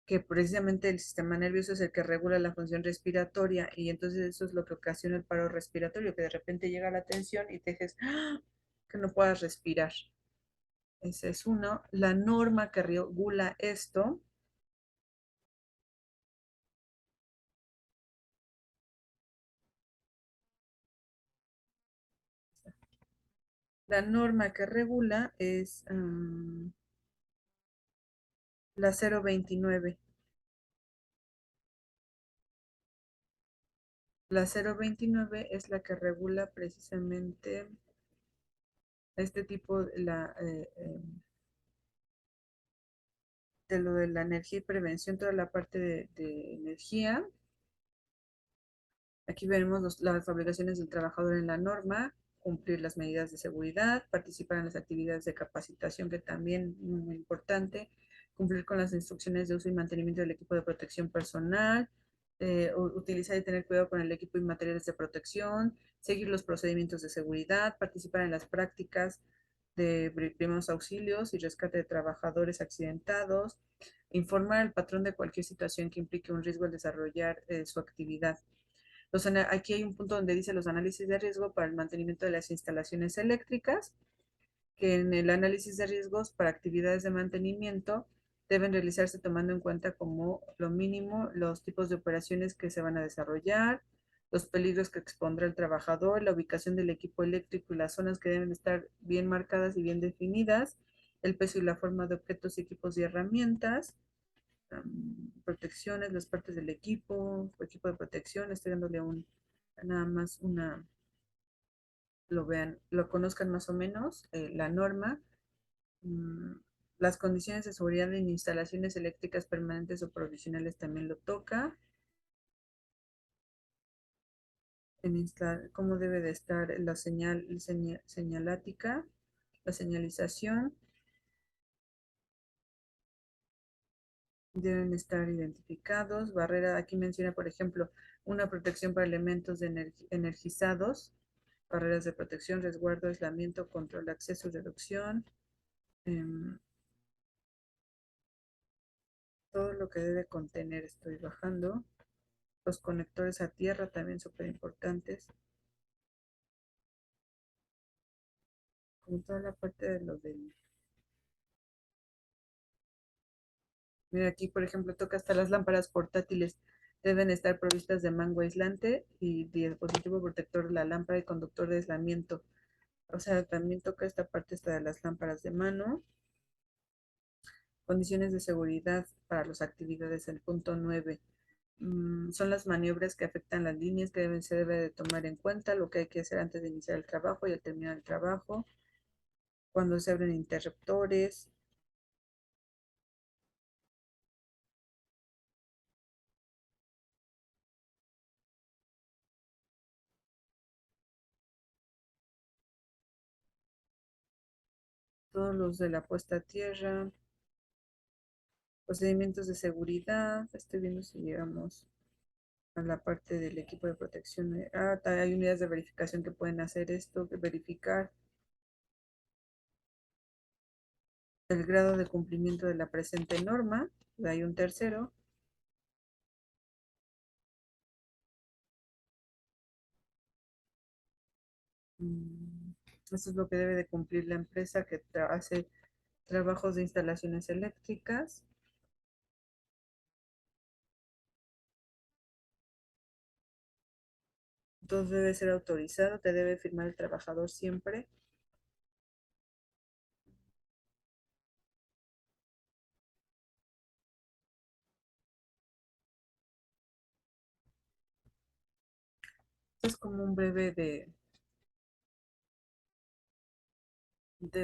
que precisamente el sistema nervioso es el que regula la función respiratoria, y entonces eso es lo que ocasiona el paro respiratorio, que de repente llega la tensión y te dejes que no puedas respirar. Ese es uno. La norma que regula esto, la norma que regula es la 029. La 029 es la que regula precisamente este tipo, de lo de la energía y prevención, toda la parte de energía. Aquí veremos las obligaciones del trabajador en la norma, cumplir las medidas de seguridad, participar en las actividades de capacitación, que también es muy importante, cumplir con las instrucciones de uso y mantenimiento del equipo de protección personal, utilizar y tener cuidado con el equipo y materiales de protección, seguir los procedimientos de seguridad, participar en las prácticas de primeros auxilios y rescate de trabajadores accidentados, informar al patrón de cualquier situación que implique un riesgo al desarrollar su actividad. Aquí hay un punto donde dice los análisis de riesgo para el mantenimiento de las instalaciones eléctricas, que en el análisis de riesgos para actividades de mantenimiento deben realizarse tomando en cuenta como lo mínimo los tipos de operaciones que se van a desarrollar, los peligros que expondrá el trabajador, la ubicación del equipo eléctrico y las zonas que deben estar bien marcadas y bien definidas, el peso y la forma de objetos, equipos y herramientas, protecciones, las partes del equipo de protección, estoy dándole nada más lo vean, lo conozcan más o menos, la norma, mm, las condiciones de seguridad en instalaciones eléctricas permanentes o provisionales también lo toca, cómo debe de estar la señalática, la señalización, deben estar identificados. Barrera, aquí menciona, por ejemplo, una protección para elementos energizados, barreras de protección, resguardo, aislamiento, control, acceso, reducción, em, todo lo que debe contener. Estoy bajando. Los conectores a tierra también súper importantes. Como toda la parte de lo del... Mira, aquí, por ejemplo, toca hasta las lámparas portátiles. Deben estar provistas de mango aislante y dispositivo protector de la lámpara y conductor de aislamiento. O sea, también toca esta parte esta de las lámparas de mano. Condiciones de seguridad para las actividades, el punto 9. Son las maniobras que afectan las líneas que se debe de tomar en cuenta, lo que hay que hacer antes de iniciar el trabajo y al terminar el trabajo, cuando se abren interruptores, todos los de la puesta a tierra, procedimientos de seguridad. Estoy viendo si llegamos a la parte del equipo de protección. Hay unidades de verificación que pueden hacer esto, que verificar el grado de cumplimiento de la presente norma. Hay un tercero. Esto es lo que debe de cumplir la empresa que hace trabajos de instalaciones eléctricas. Entonces debe ser autorizado, te debe firmar el trabajador siempre. Esto es como un breve de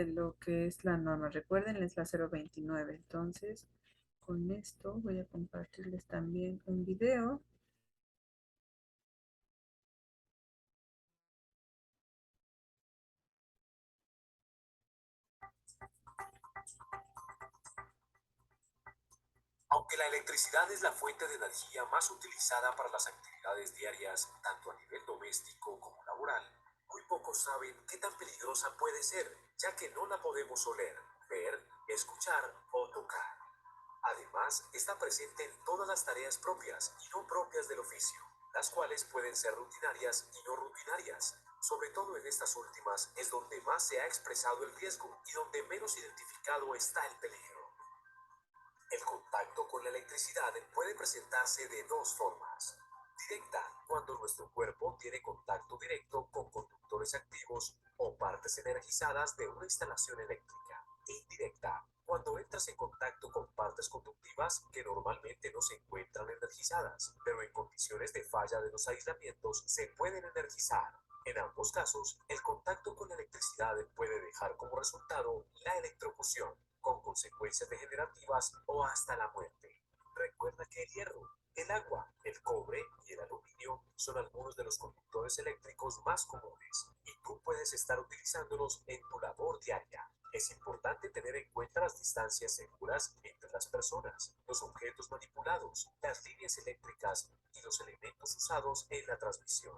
lo que es la norma. Recuerden, es la 029. Entonces, con esto voy a compartirles también un video. Aunque la electricidad es la fuente de energía más utilizada para las actividades diarias, tanto a nivel doméstico como laboral, muy pocos saben qué tan peligrosa puede ser, ya que no la podemos oler, ver, escuchar o tocar. Además, está presente en todas las tareas propias y no propias del oficio, las cuales pueden ser rutinarias y no rutinarias. Sobre todo en estas últimas es donde más se ha expresado el riesgo y donde menos identificado está el peligro. El contacto con la electricidad puede presentarse de dos formas. Directa, cuando nuestro cuerpo tiene contacto directo con conductores activos o partes energizadas de una instalación eléctrica. Indirecta, cuando entras en contacto con partes conductivas que normalmente no se encuentran energizadas, pero en condiciones de falla de los aislamientos se pueden energizar. En ambos casos, el contacto con la electricidad puede dejar como resultado la electrocución, con consecuencias degenerativas o hasta la muerte. Recuerda que el hierro, el agua, el cobre y el aluminio son algunos de los conductores eléctricos más comunes y tú puedes estar utilizándolos en tu labor diaria. Es importante tener en cuenta las distancias seguras entre las personas, los objetos manipulados, las líneas eléctricas y los elementos usados en la transmisión.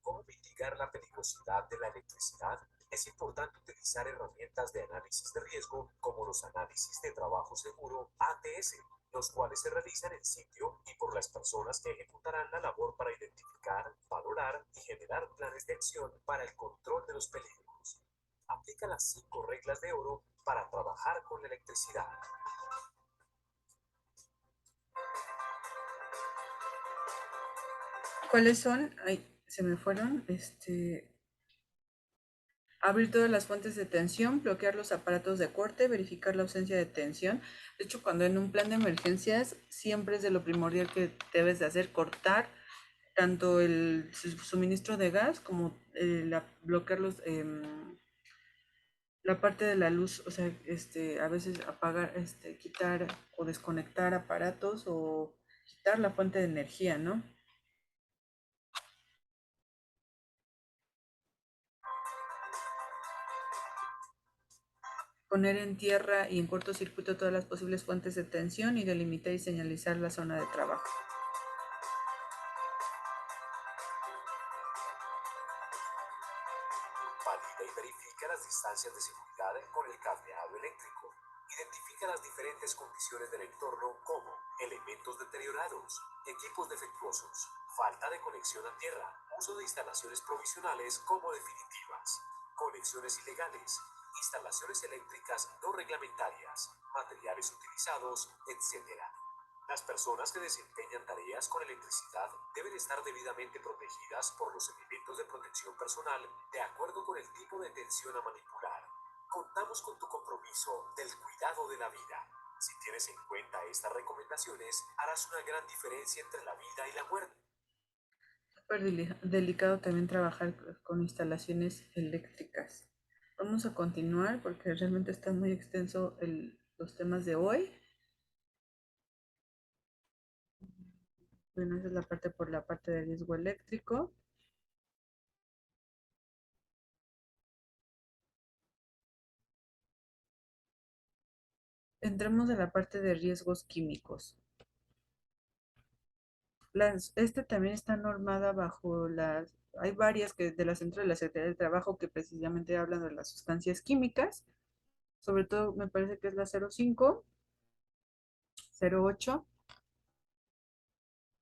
¿Cómo mitigar la peligrosidad de la electricidad? Es importante utilizar herramientas de análisis de riesgo como los análisis de trabajo seguro ATS, los cuales se realizan en sitio y por las personas que ejecutarán la labor para identificar, valorar y generar planes de acción para el control de los peligros. Aplica las 5 reglas de oro para trabajar con la electricidad. ¿Cuáles son? Ay, se me fueron. Abrir todas las fuentes de tensión, bloquear los aparatos de corte, verificar la ausencia de tensión. De hecho, cuando en un plan de emergencias, siempre es de lo primordial que debes de hacer, cortar tanto el suministro de gas como bloquear la parte de la luz, o sea, a veces apagar, quitar o desconectar aparatos o quitar la fuente de energía, ¿no? Poner en tierra y en cortocircuito todas las posibles fuentes de tensión y delimitar y señalizar la zona de trabajo. Valida y verifica las distancias de seguridad con el cableado eléctrico. Identifica las diferentes condiciones del entorno como elementos deteriorados, equipos defectuosos, falta de conexión a tierra, uso de instalaciones provisionales como definitivas, conexiones ilegales, instalaciones eléctricas no reglamentarias, materiales utilizados, etc. Las personas que desempeñan tareas con electricidad deben estar debidamente protegidas por los elementos de protección personal de acuerdo con el tipo de tensión a manipular. Contamos con tu compromiso del cuidado de la vida. Si tienes en cuenta estas recomendaciones, harás una gran diferencia entre la vida y la muerte. Súper delicado también trabajar con instalaciones eléctricas. Vamos a continuar porque realmente está muy extenso los temas de hoy. Bueno, esa es la parte por la parte de riesgo eléctrico. Entremos a la parte de riesgos químicos. También está normada bajo hay varias que de las dentro de la Secretaría del Trabajo que precisamente hablan de las sustancias químicas, sobre todo me parece que es la 05, 08.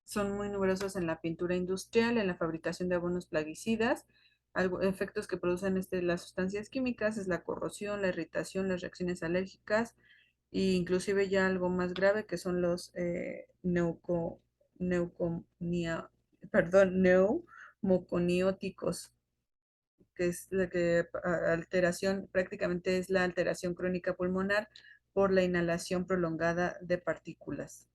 Son muy numerosos en la pintura industrial, en la fabricación de abonos plaguicidas. Efectos que producen las sustancias químicas es la corrosión, la irritación, las reacciones alérgicas e inclusive ya algo más grave que son los neuconia- neumoconióticos, que es la que alteración, prácticamente es la alteración crónica pulmonar por la inhalación prolongada de partículas.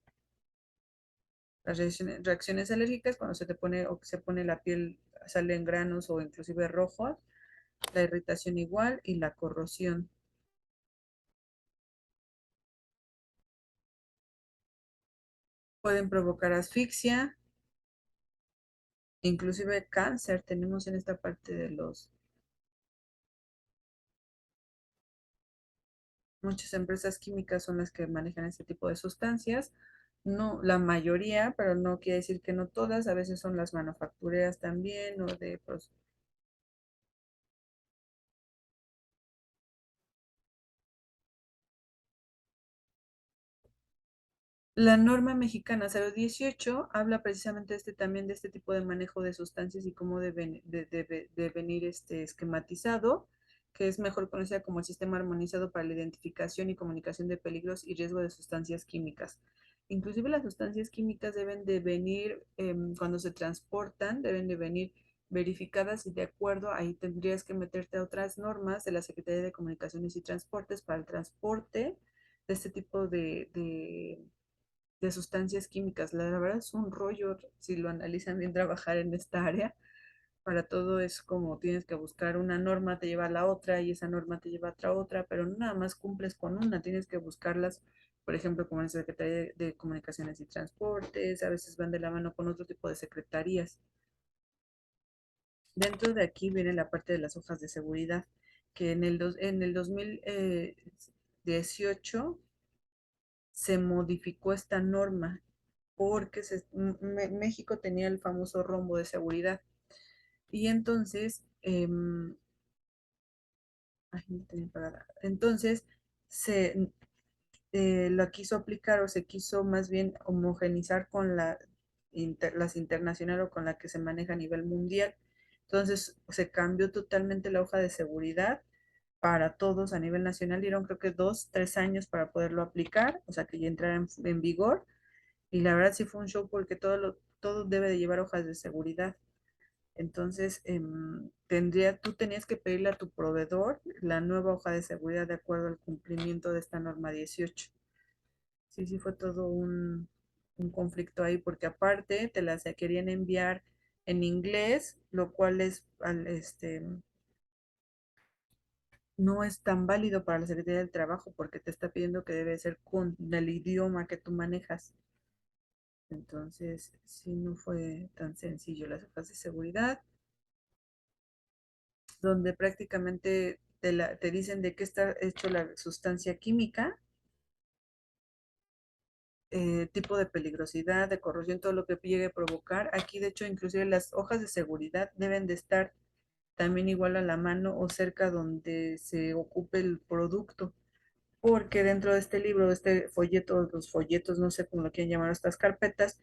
Las reacciones alérgicas, cuando se te pone o se pone la piel, salen granos o inclusive rojos, la irritación igual y la corrosión. Pueden provocar asfixia, inclusive cáncer. Tenemos en esta parte de muchas empresas químicas son las que manejan este tipo de sustancias. No, la mayoría, pero no quiere decir que no todas, a veces son las manufactureras también o de la norma mexicana 018 habla precisamente también de este tipo de manejo de sustancias y cómo debe venir esquematizado, que es mejor conocida como el sistema armonizado para la identificación y comunicación de peligros y riesgo de sustancias químicas. Inclusive las sustancias químicas deben de venir, cuando se transportan, deben de venir verificadas y de acuerdo, ahí tendrías que meterte a otras normas de la Secretaría de Comunicaciones y Transportes para el transporte de este tipo de sustancias químicas. La verdad es un rollo, si lo analizan bien, trabajar en esta área. Para todo es como tienes que buscar una norma, te lleva a la otra y esa norma te lleva a otra, pero no nada más cumples con una, tienes que buscarlas, por ejemplo, como en la Secretaría de Comunicaciones y Transportes, a veces van de la mano con otro tipo de secretarías. Dentro de aquí viene la parte de las hojas de seguridad, que en el 2018 se modificó esta norma porque México tenía el famoso rombo de seguridad. Y entonces, ay, no tenía parada. Entonces, se la quiso aplicar o se quiso más bien homogenizar con las internacionales o con la que se maneja a nivel mundial. Entonces, se cambió totalmente la hoja de seguridad para todos a nivel nacional. Dieron creo que 2, 3 años para poderlo aplicar, o sea, que ya entrara en vigor. Y la verdad sí fue un show porque todo debe de llevar hojas de seguridad. Entonces, tú tenías que pedirle a tu proveedor la nueva hoja de seguridad de acuerdo al cumplimiento de esta norma 18. Sí, sí fue todo un conflicto ahí, porque aparte te las querían enviar en inglés, lo cual no es tan válido para la Secretaría del Trabajo porque te está pidiendo que debe ser con el idioma que tú manejas. Entonces, sí, no fue tan sencillo las hojas de seguridad, donde prácticamente te dicen de qué está hecho la sustancia química, tipo de peligrosidad, de corrosión, todo lo que llegue a provocar. Aquí, de hecho, inclusive las hojas de seguridad deben de estar también igual a la mano o cerca donde se ocupe el producto, porque dentro de este libro, este folleto, los folletos, no sé cómo lo quieren llamar, estas carpetas,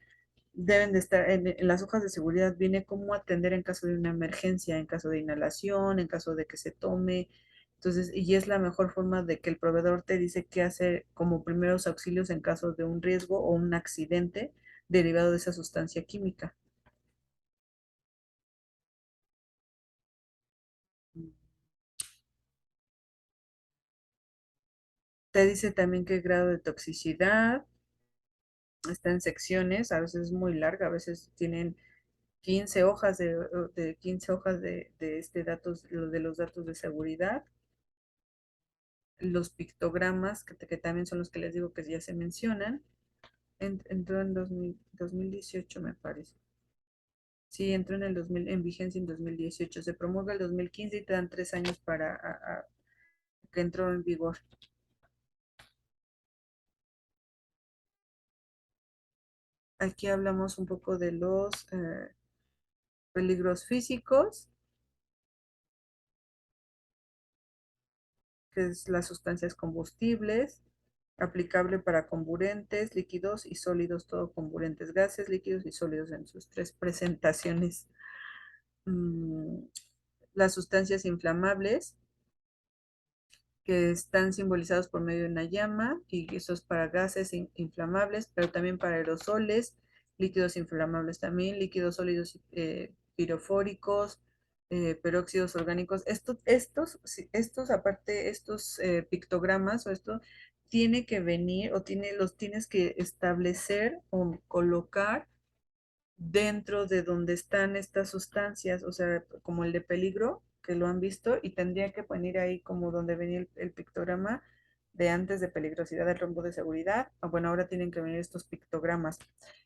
deben de estar en las hojas de seguridad, viene cómo atender en caso de una emergencia, en caso de inhalación, en caso de que se tome. Entonces, y es la mejor forma de que el proveedor te dice qué hacer como primeros auxilios en caso de un riesgo o un accidente derivado de esa sustancia química. Te dice también qué grado de toxicidad, está en secciones, a veces es muy larga, a veces tienen 15 hojas de 15 hojas de de los datos de seguridad. Los pictogramas, que también son los que les digo que ya se mencionan, entró en 2018, me parece. Sí, entró en vigencia en 2018. Se promulga el 2015 y te dan 3 años para que entró en vigor. Aquí hablamos un poco de los peligros físicos, que es las sustancias combustibles, aplicable para comburentes, líquidos y sólidos, todo comburentes, gases, líquidos y sólidos en sus tres presentaciones. Mm, las sustancias inflamables, que están simbolizados por medio de una llama, y eso es para gases inflamables, pero también para aerosoles, líquidos inflamables también, líquidos sólidos pirofóricos, peróxidos orgánicos. Estos aparte, estos pictogramas o esto, tiene que venir o los tienes que establecer o colocar dentro de donde están estas sustancias, o sea, como el de peligro, que lo han visto, y tendría que poner ahí como donde venía el pictograma de antes de peligrosidad del rombo de seguridad. Bueno, ahora tienen que venir estos pictogramas,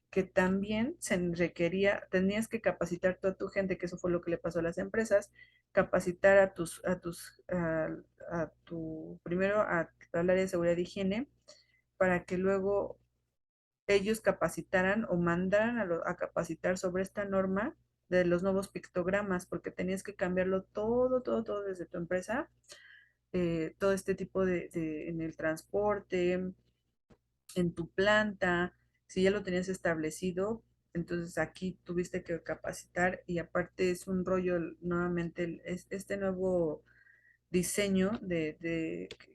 que también se requería, tenías que capacitar toda tu gente, que eso fue lo que le pasó a las empresas, capacitar primero al área de seguridad y higiene, para que luego ellos capacitaran o mandaran a capacitar sobre esta norma de los nuevos pictogramas, porque tenías que cambiarlo todo desde tu empresa, todo este tipo en el transporte, en tu planta, si ya lo tenías establecido, entonces aquí tuviste que capacitar y aparte es un rollo nuevamente este nuevo diseño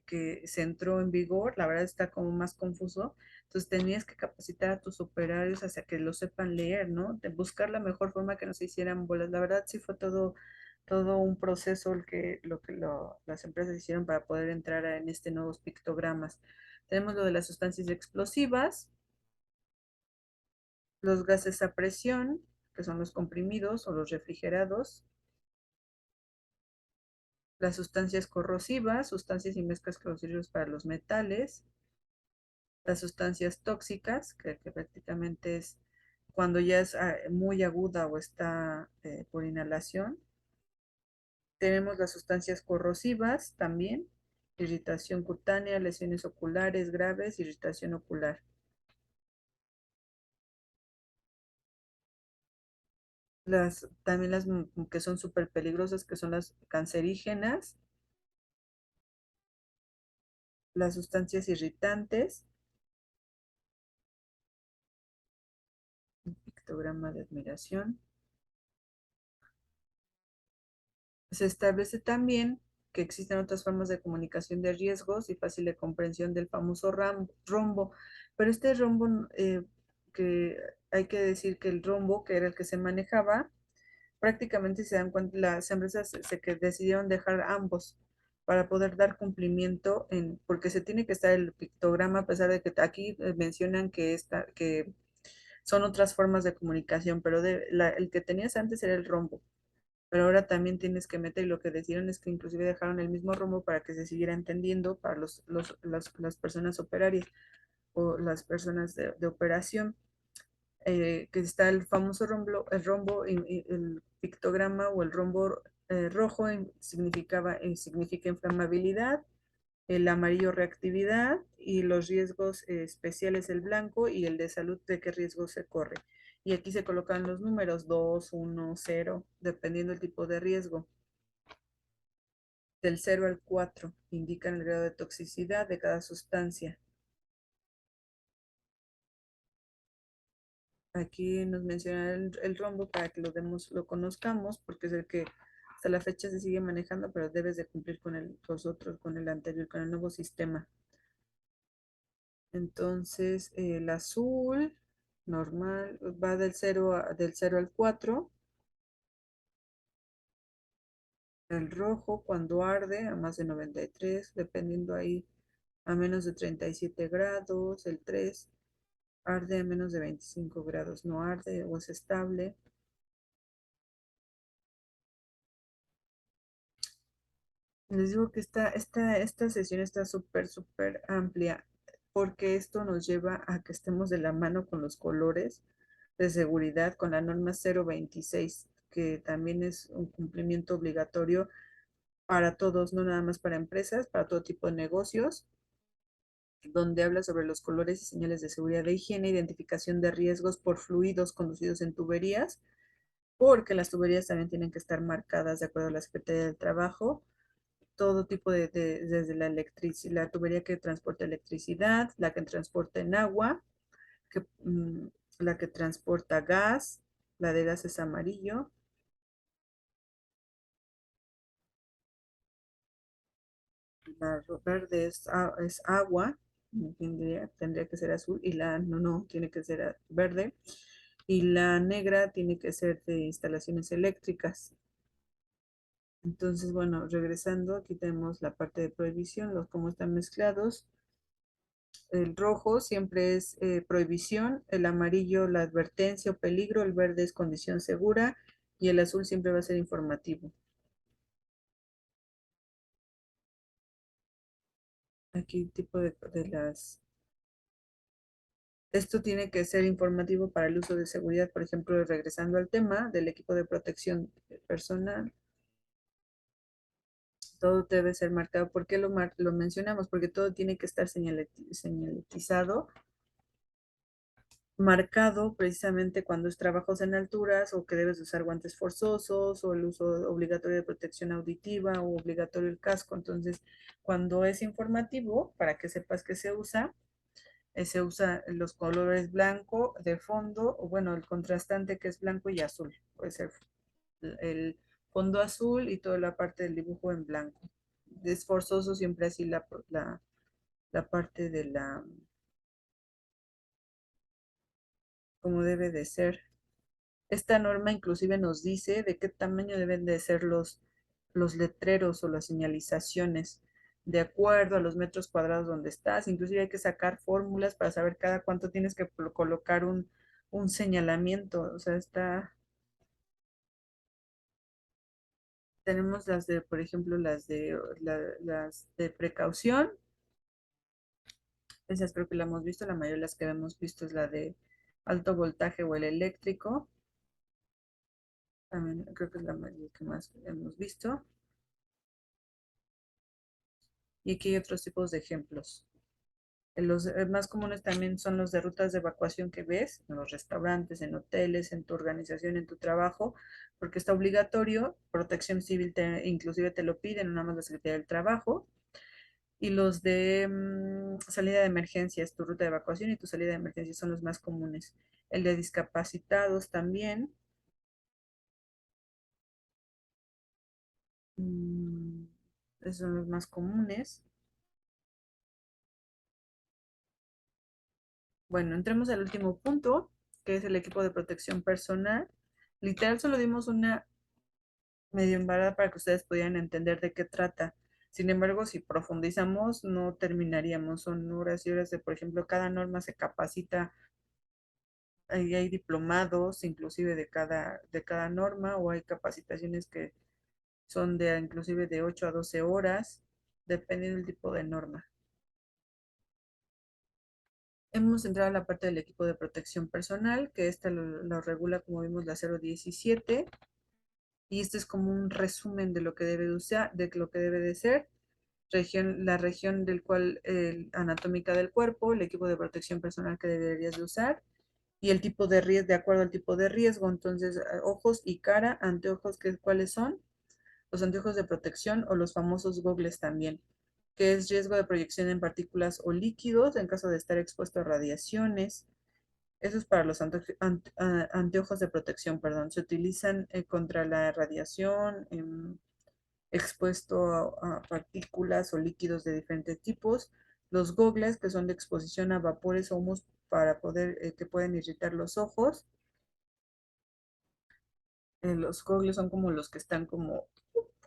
que se entró en vigor, la verdad está como más confuso, entonces tenías que capacitar a tus operarios hacia que lo sepan leer, ¿no? De buscar la mejor forma que no se hicieran bolas. La verdad sí fue todo un proceso las empresas hicieron para poder entrar en este nuevos pictogramas. Tenemos lo de las sustancias explosivas, los gases a presión, que son los comprimidos o los refrigerados, las sustancias corrosivas, sustancias y mezclas corrosivas para los metales, las sustancias tóxicas, que prácticamente es cuando ya es muy aguda o está por inhalación. Tenemos las sustancias corrosivas también, irritación cutánea, lesiones oculares graves, irritación ocular. También las que son súper peligrosas, que son las cancerígenas, las sustancias irritantes, un pictograma de admiración. Se establece también que existen otras formas de comunicación de riesgos y fácil de comprensión del famoso rombo, pero este rombo, que hay que decir que el rombo, que era el que se manejaba, prácticamente se dan cuenta, las empresas que decidieron dejar ambos para poder dar cumplimiento porque se tiene que estar el pictograma, a pesar de que aquí mencionan que son otras formas de comunicación, pero el que tenías antes era el rombo, pero ahora también tienes que meter, y lo que decidieron es que inclusive dejaron el mismo rombo para que se siguiera entendiendo para las personas operarias o las personas de operación. Que está el famoso rombo, el pictograma o el rombo rojo significa inflamabilidad, el amarillo reactividad y los riesgos especiales el blanco y el de salud de qué riesgo se corre. Y aquí se colocan los números 2, 1, 0, dependiendo del tipo de riesgo. Del 0 al 4 indican el grado de toxicidad de cada sustancia. Aquí nos menciona el rombo para que lo conozcamos, porque es el que hasta la fecha se sigue manejando, pero debes de cumplir con los otros, con el anterior, con el nuevo sistema. Entonces, el azul, normal, va del 0 al 4. El rojo, cuando arde, a más de 93, dependiendo ahí, a menos de 37 grados. El 3 arde a menos de 25 grados, no arde o es estable. Les digo que esta sesión está súper, súper amplia, porque esto nos lleva a que estemos de la mano con los colores de seguridad, con la norma 026, que también es un cumplimiento obligatorio para todos, no nada más para empresas, para todo tipo de negocios, donde habla sobre los colores y señales de seguridad de higiene, identificación de riesgos por fluidos conducidos en tuberías, porque las tuberías también tienen que estar marcadas de acuerdo a la Secretaría del Trabajo, todo tipo desde la tubería que transporta electricidad, la que transporta en agua, que, la que transporta gas, la de gas es amarillo, la verde es agua, tendría que ser azul, y no, tiene que ser verde, y la negra tiene que ser de instalaciones eléctricas. Entonces, bueno, regresando, aquí tenemos la parte de prohibición, cómo están mezclados. El rojo siempre es prohibición, el amarillo la advertencia o peligro, el verde es condición segura y el azul siempre va a ser informativo. Aquí tipo de las... Esto tiene que ser informativo para el uso de seguridad, por ejemplo, regresando al tema del equipo de protección personal, todo debe ser marcado. ¿Por qué lo mencionamos? Porque todo tiene que estar señalizado, marcado precisamente cuando es trabajos en alturas o que debes usar guantes forzosos o el uso obligatorio de protección auditiva o obligatorio el casco. Entonces, cuando es informativo, para que sepas que se usa los colores blanco de fondo, o bueno, el contrastante que es blanco y azul. Puede ser el fondo azul y toda la parte del dibujo en blanco. Es forzoso siempre así la parte de como debe de ser. Esta norma inclusive nos dice de qué tamaño deben de ser los letreros o las señalizaciones de acuerdo a los metros cuadrados donde estás. Inclusive hay que sacar fórmulas para saber cada cuánto tienes que colocar un señalamiento. O sea, está Tenemos las de, por ejemplo, las de precaución. Esas creo que la hemos visto. La mayoría de las que hemos visto es la de alto voltaje o el eléctrico. También creo que es la que más hemos visto. Y aquí hay otros tipos de ejemplos. Los más comunes también son los de rutas de evacuación que ves en los restaurantes, en hoteles, en tu organización, en tu trabajo, porque está obligatorio. Protección Civil inclusive te lo piden, no nada más la Secretaría del Trabajo. Y los de salida de emergencias, tu ruta de evacuación y tu salida de emergencias son los más comunes. El de discapacitados también. mm, Esos son los más comunes. Bueno, entremos al último punto, que es el equipo de protección personal. Literal, solo dimos una medio embarada para que ustedes pudieran entender de qué trata. Sin embargo, si profundizamos, no terminaríamos. Son horas y horas de, por ejemplo, cada norma se capacita, hay diplomados inclusive de cada norma, o hay capacitaciones que son de inclusive de 8 a 12 horas, dependiendo del tipo de norma. Hemos entrado a la parte del equipo de protección personal, que esta lo regula, como vimos, la 017, y este es como un resumen de lo que debe de usar, de lo que debe de ser. La región del cual, anatómica del cuerpo, el equipo de protección personal que deberías de usar, y el tipo de riesgo, de acuerdo al tipo de riesgo. Entonces, ojos y cara, anteojos, ¿cuáles son? Los anteojos de protección o los famosos gogles también, que es riesgo de proyección en partículas o líquidos en caso de estar expuesto a radiaciones. Eso es para los anteojos de protección, perdón. Se utilizan contra la radiación, expuesto a partículas o líquidos de diferentes tipos. Los gogles, que son de exposición a vapores o humos para poder, que pueden irritar los ojos. Los gogles son como los que están como,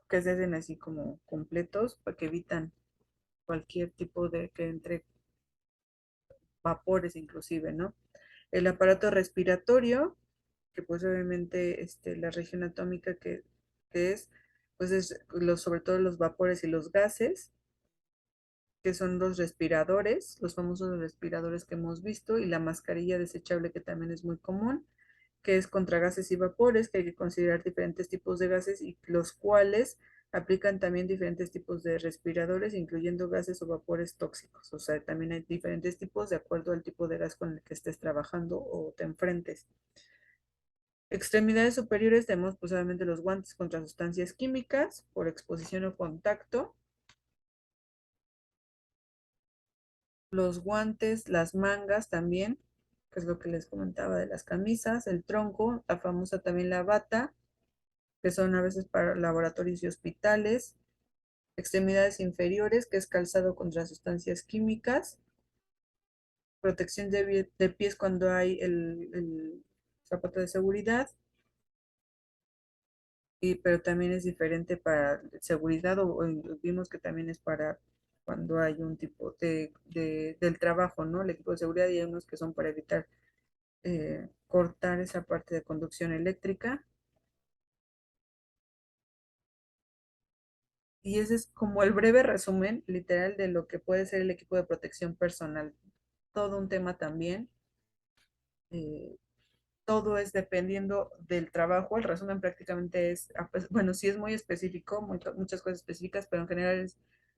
que se hacen así como completos, para que evitan cualquier tipo de que entre vapores inclusive, ¿no? El aparato respiratorio, que pues obviamente la región atómica que es, pues es sobre todo los vapores y los gases, que son los respiradores, los famosos respiradores que hemos visto, y la mascarilla desechable, que también es muy común, que es contra gases y vapores, que hay que considerar diferentes tipos de gases y los cuales aplican también diferentes tipos de respiradores, incluyendo gases o vapores tóxicos. O sea, también hay diferentes tipos de acuerdo al tipo de gas con el que estés trabajando o te enfrentes. Extremidades superiores tenemos pues obviamente los guantes contra sustancias químicas por exposición o contacto, los guantes, las mangas también, que es lo que les comentaba de las camisas, el tronco, la famosa también la bata, que son a veces para laboratorios y hospitales, extremidades inferiores, que es calzado contra sustancias químicas, protección de pies cuando hay el zapato de seguridad, pero también es diferente para seguridad, o vimos que también es para cuando hay un tipo del trabajo, ¿no? El equipo de seguridad, y hay unos que son para evitar cortar esa parte de conducción eléctrica. Y ese es como el breve resumen, literal, de lo que puede ser el equipo de protección personal. Todo un tema también. eh, Todo es dependiendo del trabajo. El resumen prácticamente es, bueno, sí es muy específico, muchas cosas específicas, pero en general es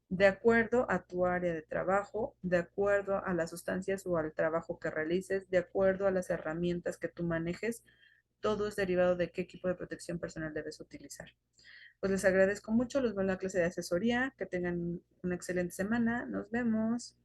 de acuerdo a tu área de trabajo, de acuerdo a las sustancias o al trabajo que realices, de acuerdo a las herramientas que tú manejes. Todo es derivado de qué equipo de protección personal debes utilizar. Pues les agradezco mucho, los veo en la clase de asesoría, que tengan una excelente semana, nos vemos.